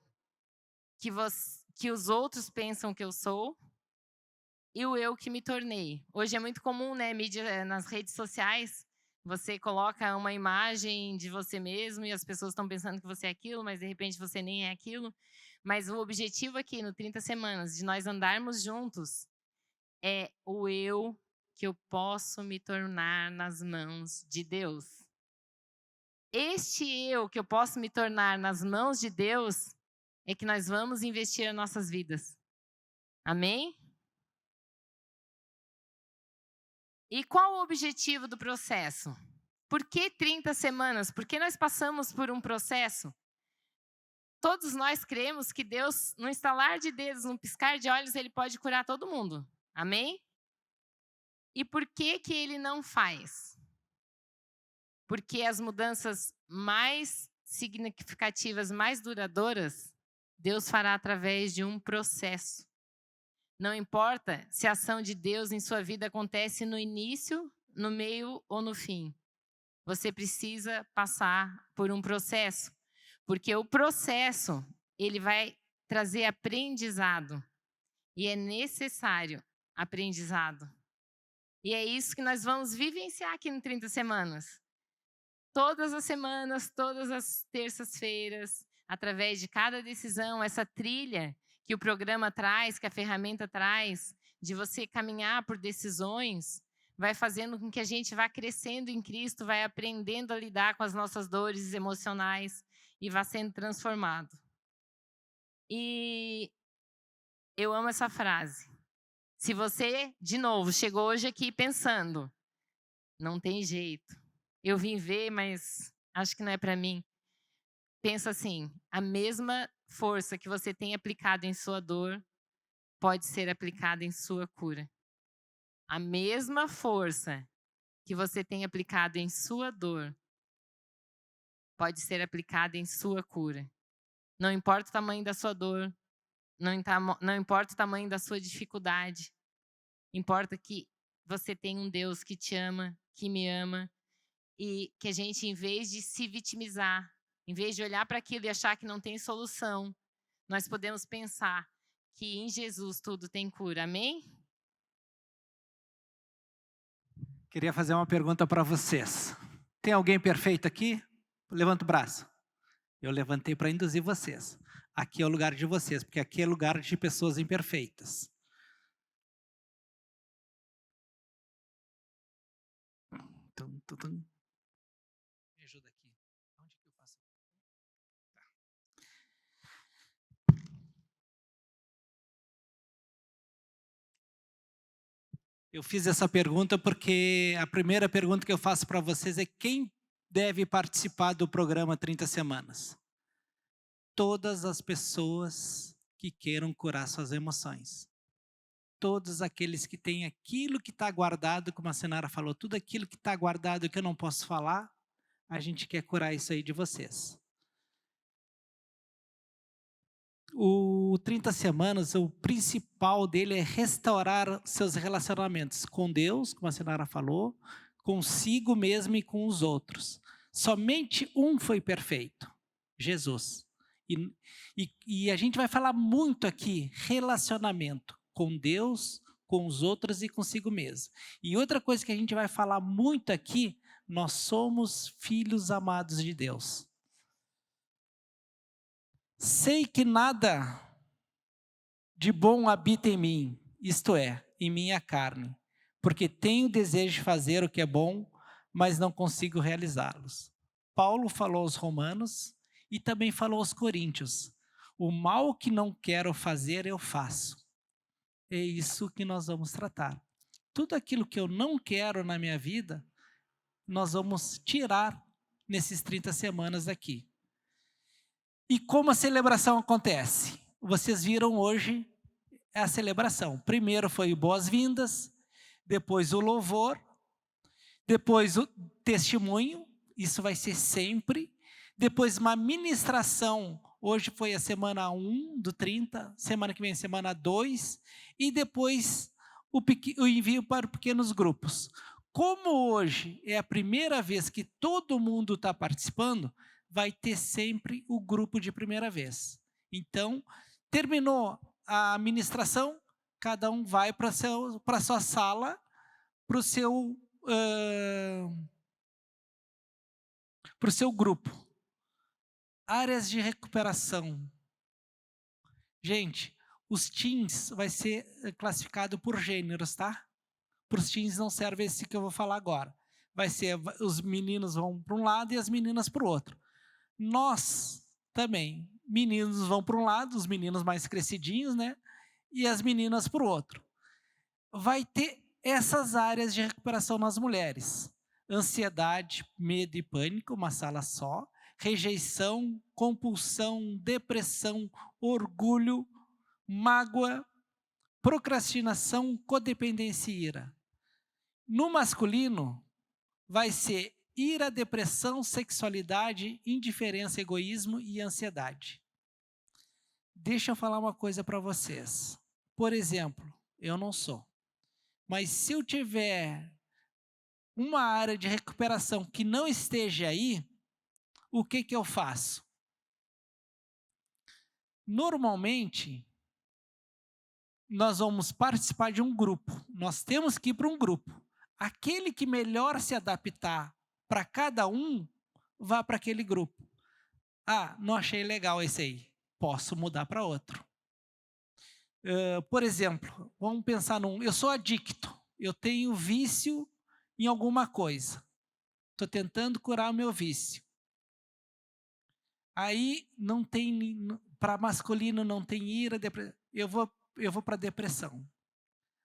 que os outros pensam que eu sou. e o eu que me tornei. Hoje é muito comum, né, mídia, nas redes sociais, você coloca uma imagem de você mesmo e as pessoas estão pensando que você é aquilo, mas de repente você nem é aquilo. Mas o objetivo aqui no 30 Semanas, de nós andarmos juntos, é o eu que eu posso me tornar nas mãos de Deus. Este eu que eu posso me tornar nas mãos de Deus é que nós vamos investir as nossas vidas. Amém? E qual o objetivo do processo? Por que 30 semanas? Porque nós passamos por um processo. Todos nós cremos que Deus, no estalar de dedos, num piscar de olhos, Ele pode curar todo mundo. Amém? E por que que Ele não faz? Porque as mudanças mais significativas, mais duradouras, Deus fará através de um processo. Não importa se a ação de Deus em sua vida acontece no início, no meio ou no fim. Você precisa passar por um processo, porque o processo, ele vai trazer aprendizado. E é necessário aprendizado. E é isso que nós vamos vivenciar aqui no 30 Semanas. Todas as semanas, todas as terças-feiras, através de cada decisão, essa trilha que o programa traz, que a ferramenta traz, de você caminhar por decisões, vai fazendo com que a gente vá crescendo em Cristo, vai aprendendo a lidar com as nossas dores emocionais e vá sendo transformado. E eu amo essa frase. Se você, de novo, chegou hoje aqui pensando, não tem jeito, eu vim ver, mas acho que não é para mim. Pensa assim, a mesma força que você tem aplicado em sua dor pode ser aplicada em sua cura. A mesma força que você tem aplicado em sua dor pode ser aplicada em sua cura. Não importa o tamanho da sua dor, não importa o tamanho da sua dificuldade, importa que você tem um Deus que te ama, que me ama, e que a gente, em vez de se vitimizar, em vez de olhar para aquilo e achar que não tem solução, nós podemos pensar que em Jesus tudo tem cura. Amém? Queria fazer uma pergunta para vocês. Tem alguém perfeito aqui? Levanta o braço. Eu levantei para induzir vocês. Aqui é o lugar de vocês, porque aqui é lugar de pessoas imperfeitas. Me ajuda aqui. Onde que eu faço? Eu fiz essa pergunta porque a primeira pergunta que eu faço para vocês é quem deve participar do programa 30 Semanas? Todas as pessoas que queiram curar suas emoções. Todos aqueles que têm aquilo que está guardado, como a Senara falou, tudo aquilo que está guardado que eu não posso falar, a gente quer curar isso aí de vocês. O 30 Semanas, o principal dele é restaurar seus relacionamentos com Deus, como a Senara falou, consigo mesmo e com os outros. Somente um foi perfeito, Jesus. E a gente vai falar muito aqui, relacionamento com Deus, com os outros e consigo mesmo. E outra coisa que a gente vai falar muito aqui, nós somos filhos amados de Deus. Sei que nada de bom habita em mim, isto é, em minha carne, porque tenho desejo de fazer o que é bom, mas não consigo realizá-los. Paulo falou aos Romanos e também falou aos Coríntios, o mal que não quero fazer eu faço. É isso que nós vamos tratar. Tudo aquilo que eu não quero na minha vida, nós vamos tirar nesses 30 semanas aqui. E como a celebração acontece? Vocês viram hoje a celebração. Primeiro foi o boas-vindas, depois o louvor, depois o testemunho, isso vai ser sempre, depois uma ministração, hoje foi a semana 1 do 30, semana que vem a semana 2, e depois o envio para pequenos grupos. Como hoje é a primeira vez que todo mundo está participando, vai ter sempre o grupo de primeira vez. Então, terminou a ministração, cada um vai para a sua sala, para o seu grupo. Áreas de recuperação. Gente, os teens vai ser classificado por gêneros, tá? Para os teens não serve esse que eu vou falar agora. Vai ser, os meninos vão para um lado e as meninas para o outro. Nós também, meninos vão para um lado, os meninos mais crescidinhos, né? E as meninas para o outro. Vai ter essas áreas de recuperação nas mulheres. Ansiedade, medo e pânico, uma sala só. Rejeição, compulsão, depressão, orgulho, mágoa, procrastinação, codependência e ira. No masculino, vai ser ira, depressão, sexualidade, indiferença, egoísmo e ansiedade. Deixa eu falar uma coisa para vocês. Por exemplo, eu não sou. Mas se eu tiver uma área de recuperação que não esteja aí, o que eu faço? Normalmente, nós vamos participar de um grupo. Nós temos que ir para um grupo. Aquele que melhor se adaptar para cada um, vá para aquele grupo. Ah, não achei legal esse aí. Posso mudar para outro. Por exemplo, vamos pensar eu sou adicto. Eu tenho vício em alguma coisa. Estou tentando curar o meu vício. Aí não tem, para masculino não tem ira, eu vou para depressão.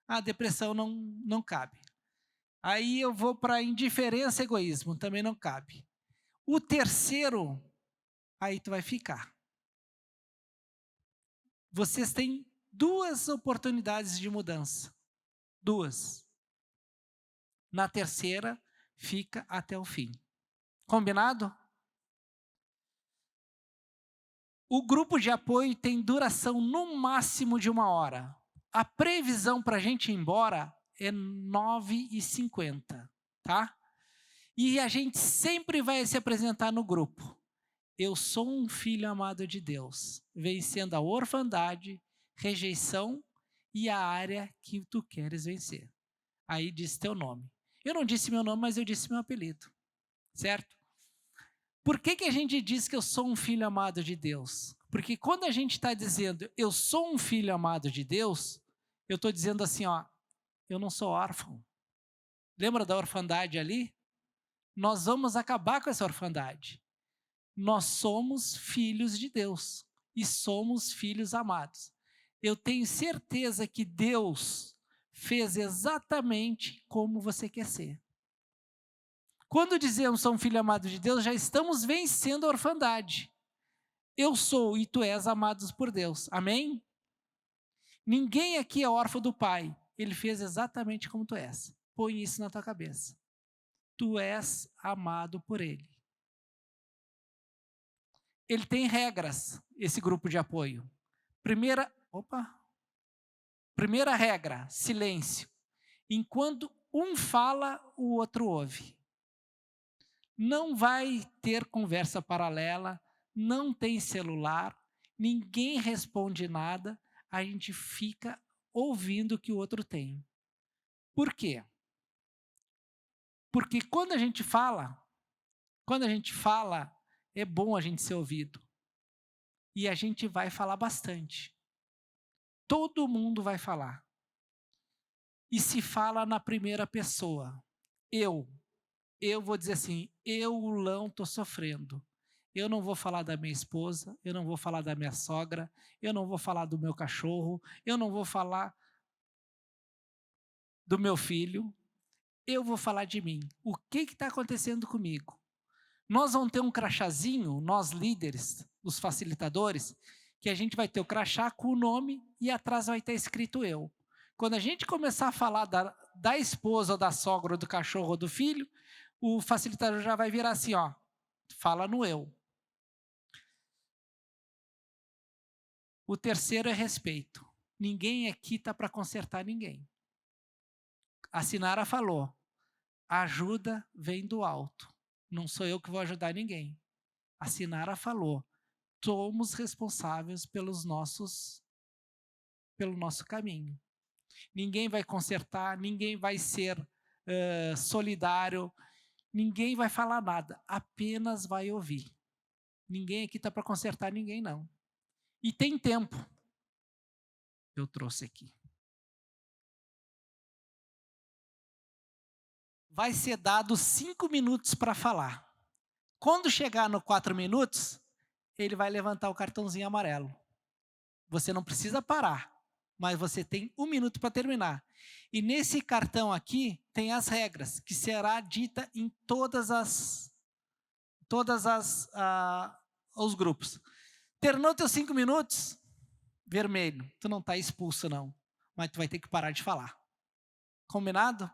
A depressão não cabe. Aí eu vou para indiferença e egoísmo, também não cabe. O terceiro, aí tu vai ficar. Vocês têm 2 oportunidades de mudança. 2. Na terceira, fica até o fim. Combinado? O grupo de apoio tem duração no máximo de 1 hora. A previsão para a gente ir embora é 9h50, tá? E a gente sempre vai se apresentar no grupo. Eu sou um filho amado de Deus, vencendo a orfandade, rejeição e a área que tu queres vencer. Aí diz teu nome. Eu não disse meu nome, mas eu disse meu apelido, certo? Por que a gente diz que eu sou um filho amado de Deus? Porque quando a gente está dizendo eu sou um filho amado de Deus, eu estou dizendo assim, ó, eu não sou órfão. Lembra da orfandade ali? Nós vamos acabar com essa orfandade. Nós somos filhos de Deus e somos filhos amados. Eu tenho certeza que Deus fez exatamente como você quer ser. Quando dizemos sou um filho amado de Deus, já estamos vencendo a orfandade. Eu sou e tu és amados por Deus. Amém? Ninguém aqui é órfão do Pai. Ele fez exatamente como tu és. Põe isso na tua cabeça. Tu és amado por Ele. Ele tem regras, esse grupo de apoio. Primeira regra, silêncio. Enquanto um fala, o outro ouve. Não vai ter conversa paralela, não tem celular, ninguém responde nada, a gente fica ouvindo o que o outro tem. Por quê? Porque quando a gente fala, é bom a gente ser ouvido. E a gente vai falar bastante. Todo mundo vai falar. E se fala na primeira pessoa. Eu vou dizer assim, eu, Lão, estou sofrendo. Eu não vou falar da minha esposa, eu não vou falar da minha sogra, eu não vou falar do meu cachorro, eu não vou falar do meu filho, eu vou falar de mim. O que está acontecendo comigo? Nós vamos ter um crachazinho, nós líderes, os facilitadores, que a gente vai ter o crachá com o nome e atrás vai estar escrito eu. Quando a gente começar a falar da esposa, ou da sogra, ou do cachorro, ou do filho, o facilitador já vai virar assim, ó, fala no eu. O terceiro é respeito. Ninguém aqui está para consertar ninguém. A Sinara falou, a ajuda vem do alto. Não sou eu que vou ajudar ninguém. A Sinara falou, somos responsáveis pelo nosso caminho. ninguém vai consertar, ninguém vai ser solidário, ninguém vai falar nada, apenas vai ouvir. Ninguém aqui está para consertar ninguém, não. E tem tempo. Eu trouxe aqui. Vai ser dado 5 minutos para falar. Quando chegar no 4 minutos, ele vai levantar o cartãozinho amarelo. Você não precisa parar, mas você tem 1 minuto para terminar. E nesse cartão aqui tem as regras, que será dita em os grupos. Terminou teus 5 minutos, vermelho, tu não está expulso não, mas tu vai ter que parar de falar. Combinado?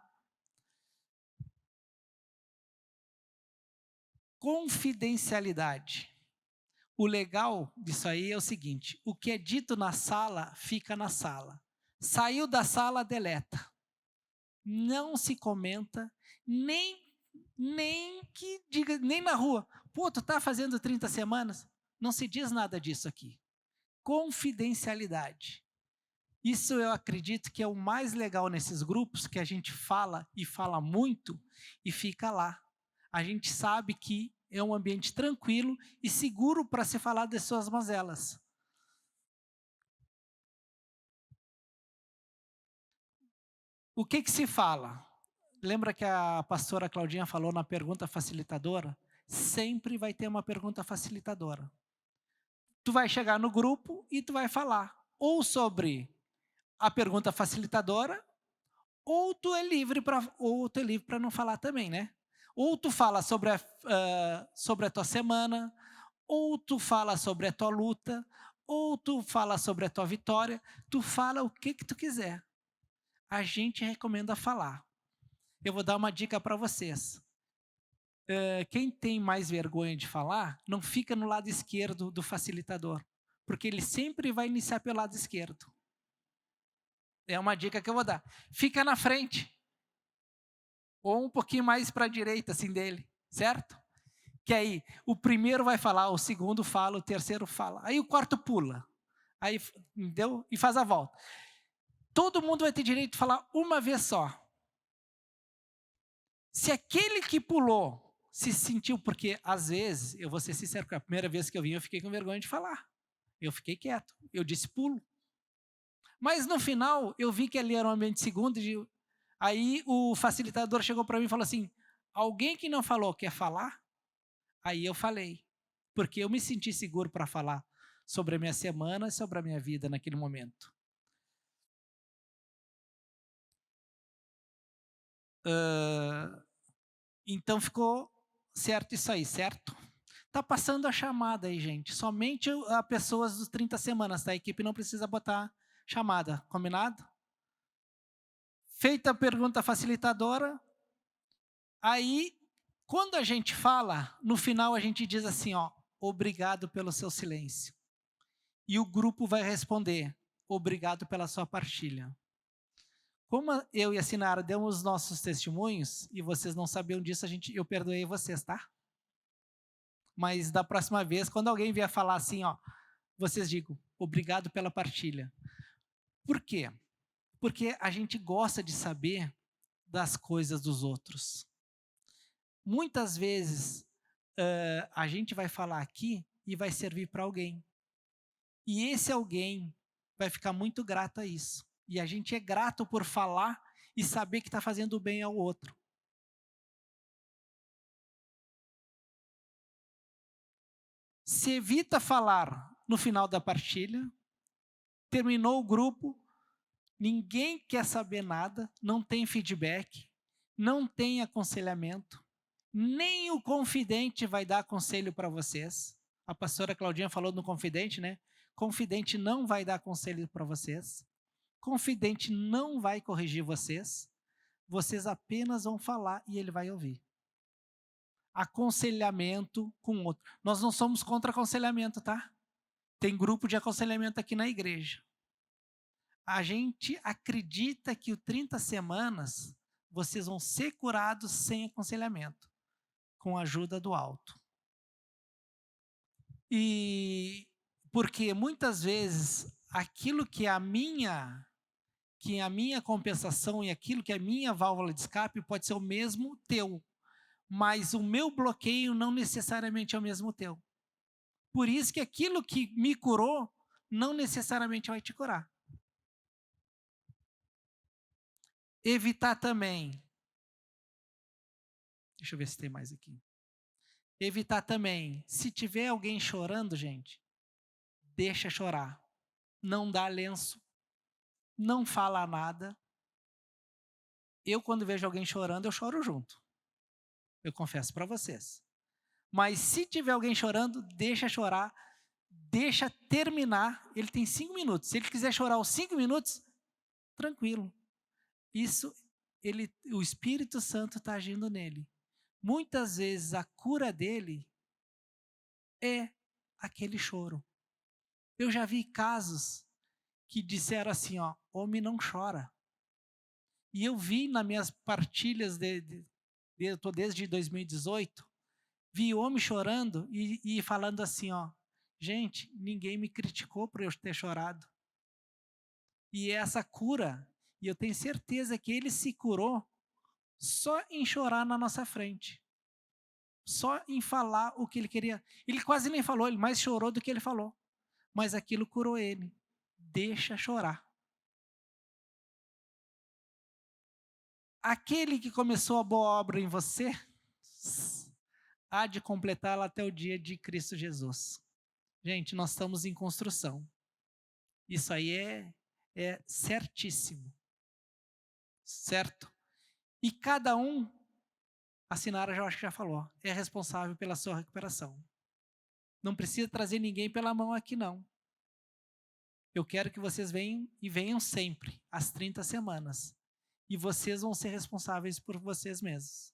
Confidencialidade. O legal disso aí é o seguinte, o que é dito na sala, fica na sala. Saiu da sala, deleta. Não se comenta, nem que diga, nem na rua. Pô, tu tá fazendo 30 semanas? Não se diz nada disso aqui. Confidencialidade. Isso eu acredito que é o mais legal nesses grupos, que a gente fala e fala muito e fica lá. A gente sabe que é um ambiente tranquilo e seguro para se falar das suas mazelas. O que se fala? Lembra que a pastora Claudinha falou na pergunta facilitadora? Sempre vai ter uma pergunta facilitadora. Tu vai chegar no grupo e tu vai falar ou sobre a pergunta facilitadora, ou tu é livre para não falar também, né? Ou tu fala sobre a tua semana, ou tu fala sobre a tua luta, ou tu fala sobre a tua vitória, tu fala o que tu quiser. A gente recomenda falar. Eu vou dar uma dica para vocês. Quem tem mais vergonha de falar, não fica no lado esquerdo do facilitador, porque ele sempre vai iniciar pelo lado esquerdo. É uma dica que eu vou dar. Fica na frente. Ou um pouquinho mais para a direita, assim, dele. Certo? Que aí, o primeiro vai falar, o segundo fala, o terceiro fala. Aí o quarto pula. Aí, entendeu? E faz a volta. Todo mundo vai ter direito de falar uma vez só. Se aquele que pulou se sentiu, porque às vezes, eu vou ser sincero, porque a primeira vez que eu vim, eu fiquei com vergonha de falar. Eu fiquei quieto. Eu disse pulo. Mas no final, eu vi que ali era um ambiente segundo. Aí o facilitador chegou para mim e falou assim, alguém que não falou quer falar? Aí eu falei, porque eu me senti seguro para falar sobre a minha semana e sobre a minha vida naquele momento. Então ficou certo isso aí, certo? Tá passando a chamada aí, gente. Somente a pessoas dos 30 semanas, tá? A equipe não precisa botar chamada, combinado? Feita a pergunta facilitadora, aí, quando a gente fala, no final a gente diz assim, ó, obrigado pelo seu silêncio. E o grupo vai responder, obrigado pela sua partilha. Como eu e a Sinara demos os nossos testemunhos, e vocês não sabiam disso, eu perdoei vocês, tá? Mas da próxima vez, quando alguém vier falar assim, ó, vocês digam, obrigado pela partilha. Por quê? Porque a gente gosta de saber das coisas dos outros. Muitas vezes, a gente vai falar aqui e vai servir para alguém. E esse alguém vai ficar muito grato a isso. E a gente é grato por falar e saber que está fazendo bem ao outro. Se evita falar no final da partilha, terminou o grupo, ninguém quer saber nada, não tem feedback, não tem aconselhamento, nem o confidente vai dar conselho para vocês. A pastora Claudinha falou no confidente, né? Confidente não vai dar conselho para vocês. Confidente não vai corrigir vocês. Vocês apenas vão falar e ele vai ouvir. Aconselhamento com outro. Nós não somos contra aconselhamento, tá? Tem grupo de aconselhamento aqui na igreja. A gente acredita que o 30 semanas vocês vão ser curados sem aconselhamento, com a ajuda do alto. E porque muitas vezes aquilo que que a minha compensação e aquilo que é a minha válvula de escape pode ser o mesmo teu, mas o meu bloqueio não necessariamente é o mesmo teu. Por isso que aquilo que me curou não necessariamente vai te curar. Evitar também. Deixa eu ver se tem mais aqui. Evitar também. Se tiver alguém chorando, gente, deixa chorar. Não dá lenço. Não fala nada. Eu, quando vejo alguém chorando, eu choro junto. Eu confesso para vocês. Mas se tiver alguém chorando, deixa chorar. Deixa terminar. Ele tem 5 minutos. Se ele quiser chorar os 5 minutos, tranquilo. Isso, o Espírito Santo está agindo nele. Muitas vezes a cura dele é aquele choro. Eu já vi casos que disseram assim, ó, homem não chora. E eu vi nas minhas partilhas, eu estou desde 2018, vi homem chorando e falando assim, ó, gente, ninguém me criticou por eu ter chorado. E essa cura, e eu tenho certeza que ele se curou só em chorar na nossa frente. Só em falar o que ele queria. Ele quase nem falou, ele mais chorou do que ele falou. Mas aquilo curou ele. Deixa chorar. Aquele que começou a boa obra em você, há de completá-la até o dia de Cristo Jesus. Gente, nós estamos em construção. Isso aí é certíssimo. Certo? E cada um, a Sinara já acho que já falou, é responsável pela sua recuperação. Não precisa trazer ninguém pela mão aqui, não. Eu quero que vocês venham e venham sempre, às 30 semanas. E vocês vão ser responsáveis por vocês mesmos.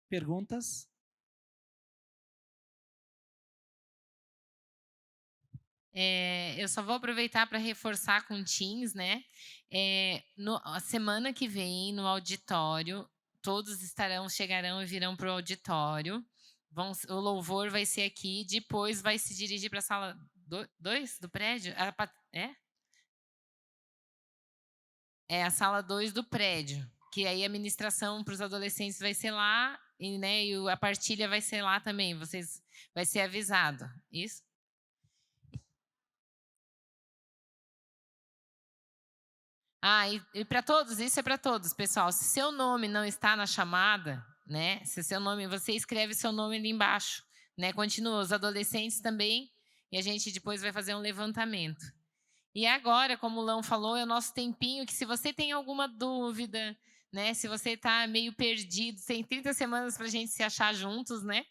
Perguntas? Eu só vou aproveitar para reforçar com o Teams, né? A semana que vem, no auditório, todos chegarão e virão para o auditório. O louvor vai ser aqui, depois vai se dirigir para a sala 2 do prédio? É a sala 2 do prédio, que aí a ministração para os adolescentes vai ser lá, e a partilha vai ser lá também, vai ser avisado, isso? E para todos, isso é para todos, pessoal. Se seu nome não está na chamada, né? Se seu nome, você escreve seu nome ali embaixo, né? Continua, os adolescentes também, e a gente depois vai fazer um levantamento. E agora, como o Lão falou, é o nosso tempinho que se você tem alguma dúvida, né? Se você está meio perdido, tem 30 semanas para a gente se achar juntos, né?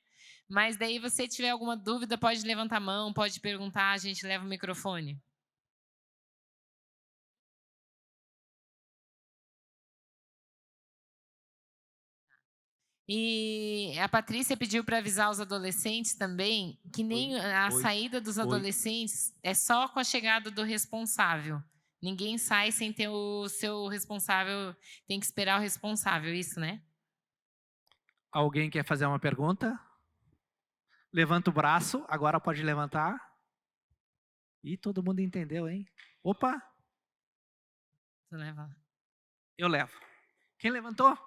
Mas daí você tiver alguma dúvida, pode levantar a mão, pode perguntar, a gente leva o microfone. E a Patrícia pediu para avisar os adolescentes também que nem a saída dos adolescentes é só com a chegada do responsável. Ninguém sai sem ter o seu responsável, tem que esperar o responsável, isso, né? Alguém quer fazer uma pergunta? Levanta o braço, agora pode levantar. Ih, todo mundo entendeu, hein? Opa! Você leva. Eu levo. Quem levantou?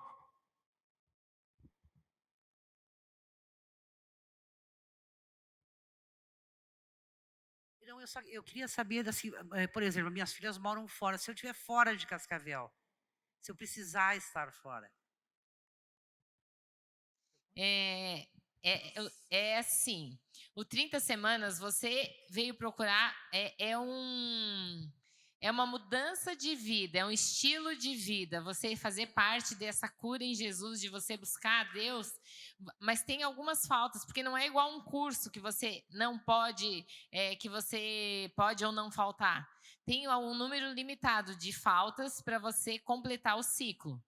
Eu queria saber, assim, por exemplo, minhas filhas moram fora. Se eu estiver fora de Cascavel, se eu precisar estar fora. Assim, o 30 semanas você veio procurar, é uma mudança de vida, é um estilo de vida, você fazer parte dessa cura em Jesus, de você buscar a Deus, mas tem algumas faltas, porque não é igual um curso que você não pode, que você pode ou não faltar. Tem um número limitado de faltas para você completar o ciclo.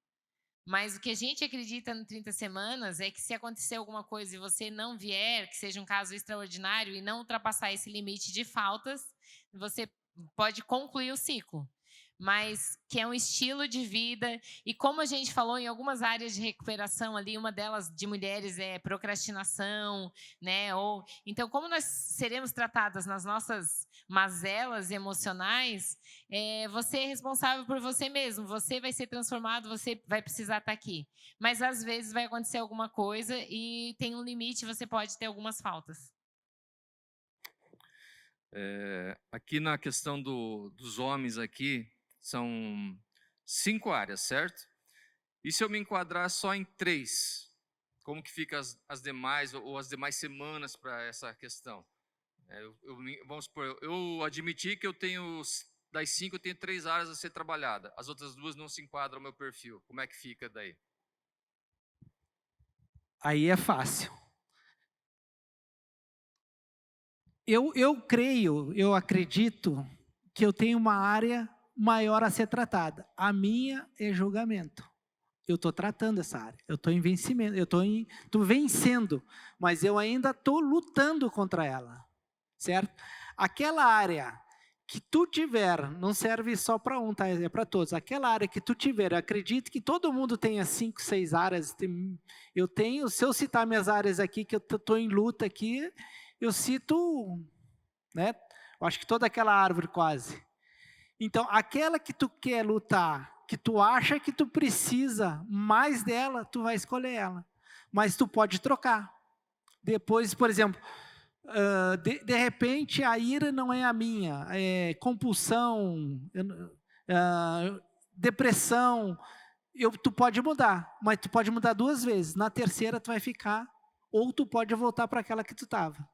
Mas o que a gente acredita no 30 semanas é que se acontecer alguma coisa e você não vier, que seja um caso extraordinário e não ultrapassar esse limite de faltas, você pode concluir o ciclo. mas que é um estilo de vida. E como a gente falou em algumas áreas de recuperação ali, uma delas de mulheres é procrastinação, né? Então, como nós seremos tratadas nas nossas mazelas emocionais, você é responsável por você mesmo. Você vai ser transformado, você vai precisar estar aqui. Mas às vezes vai acontecer alguma coisa e tem um limite, você pode ter algumas faltas. Aqui na questão dos homens aqui, são 5 áreas, certo? E se eu me enquadrar só em 3, como que fica as demais, ou as demais semanas para essa questão? Vamos supor, eu admiti que das 5 eu tenho 3 áreas a ser trabalhada, as outras 2 não se enquadram ao meu perfil, como é que fica daí? Aí é fácil. Eu creio, eu acredito que eu tenho uma área maior a ser tratada. A minha é julgamento. Eu estou tratando essa área. Eu estou em vencimento. Eu estou vencendo, mas eu ainda estou lutando contra ela, certo? Aquela área que tu tiver, não serve só para um, tá? É para todos. Aquela área que tu tiver, eu acredito que todo mundo tenha 5, 6 áreas. Eu tenho, se eu citar minhas áreas aqui, que eu estou em luta aqui, eu cito, né? Eu acho que toda aquela árvore quase. Então, aquela que tu quer lutar, que tu acha que tu precisa mais dela, tu vai escolher ela. Mas tu pode trocar. Depois, por exemplo, de repente a ira não é a minha, é compulsão, depressão, tu pode mudar, mas tu pode mudar 2 vezes. Na terceira tu vai ficar, ou tu pode voltar para aquela que tu estava.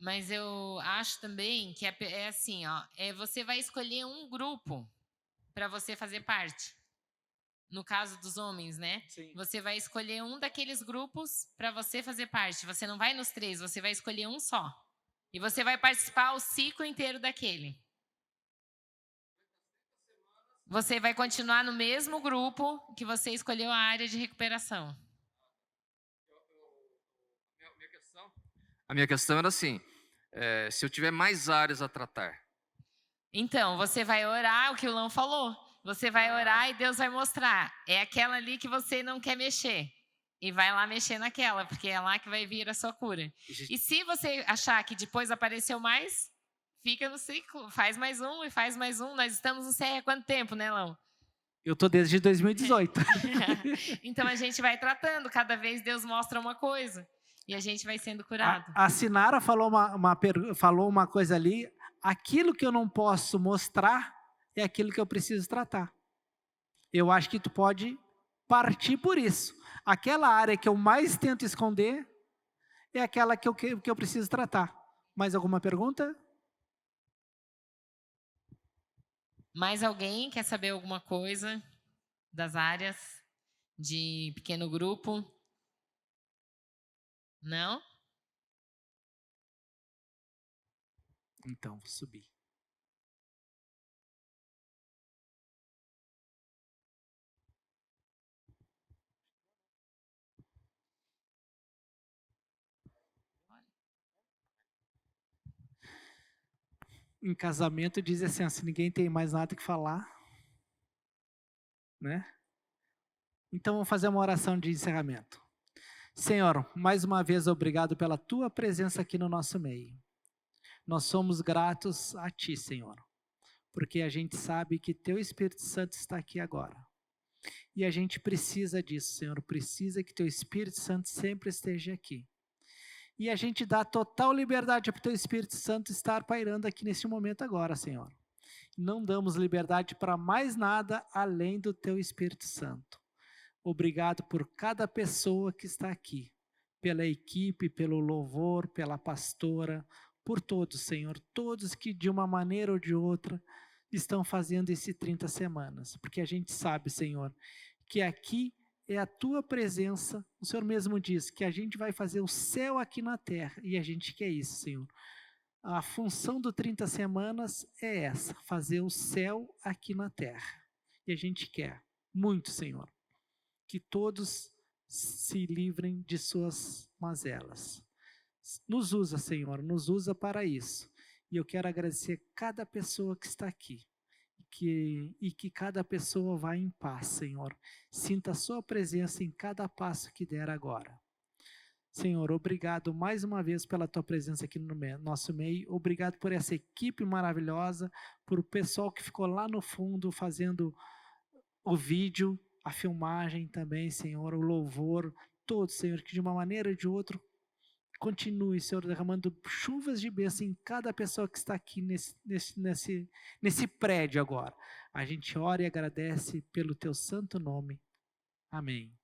Mas eu acho também que é assim, ó, você vai escolher um grupo para você fazer parte. No caso dos homens, né? Sim. Você vai escolher um daqueles grupos para você fazer parte. Você não vai nos 3, você vai escolher um só. E você vai participar o ciclo inteiro daquele. Você vai continuar no mesmo grupo que você escolheu a área de recuperação. A minha questão era assim, se eu tiver mais áreas a tratar. Então, você vai orar, o que o Lão falou. Você vai orar e Deus vai mostrar. É aquela ali que você não quer mexer. E vai lá mexer naquela, porque é lá que vai vir a sua cura. E se você achar que depois apareceu mais, fica no ciclo. Faz mais um e faz mais um. Nós estamos no CR há quanto tempo, né, Lão? Eu estou desde 2018. Então a gente vai tratando. Cada vez Deus mostra uma coisa. E a gente vai sendo curado. A Sinara falou uma coisa ali. Aquilo que eu não posso mostrar é aquilo que eu preciso tratar. Eu acho que tu pode partir por isso. Aquela área que eu mais tento esconder é aquela que eu preciso tratar. Mais alguma pergunta? Mais alguém quer saber alguma coisa das áreas de pequeno grupo? Não? Então, vou subir. Em casamento diz assim, se ninguém tem mais nada que falar, né? Então vamos fazer uma oração de encerramento. Senhor, mais uma vez obrigado pela tua presença aqui no nosso meio. Nós somos gratos a ti, Senhor, porque a gente sabe que teu Espírito Santo está aqui agora. E a gente precisa disso, Senhor, precisa que teu Espírito Santo sempre esteja aqui. E a gente dá total liberdade para o teu Espírito Santo estar pairando aqui nesse momento agora, Senhor. Não damos liberdade para mais nada além do teu Espírito Santo. Obrigado por cada pessoa que está aqui, pela equipe, pelo louvor, pela pastora, por todos, Senhor, todos que de uma maneira ou de outra estão fazendo esse 30 semanas, porque a gente sabe, Senhor, que aqui é a tua presença. O Senhor mesmo diz que a gente vai fazer o céu aqui na terra, e a gente quer isso, Senhor. A função do 30 semanas é essa, fazer o céu aqui na terra. E a gente quer muito, Senhor, que todos se livrem de suas mazelas. Nos usa, Senhor, nos usa para isso. E eu quero agradecer cada pessoa que está aqui. e que cada pessoa vá em paz, Senhor. Sinta a sua presença em cada passo que der agora. Senhor, obrigado mais uma vez pela tua presença aqui no nosso meio. Obrigado por essa equipe maravilhosa, por o pessoal que ficou lá no fundo fazendo o vídeo, a filmagem também, Senhor, o louvor, todos, Senhor, que de uma maneira ou de outra continue, Senhor, derramando chuvas de bênção em cada pessoa que está aqui nesse prédio agora. A gente ora e agradece pelo teu santo nome. Amém.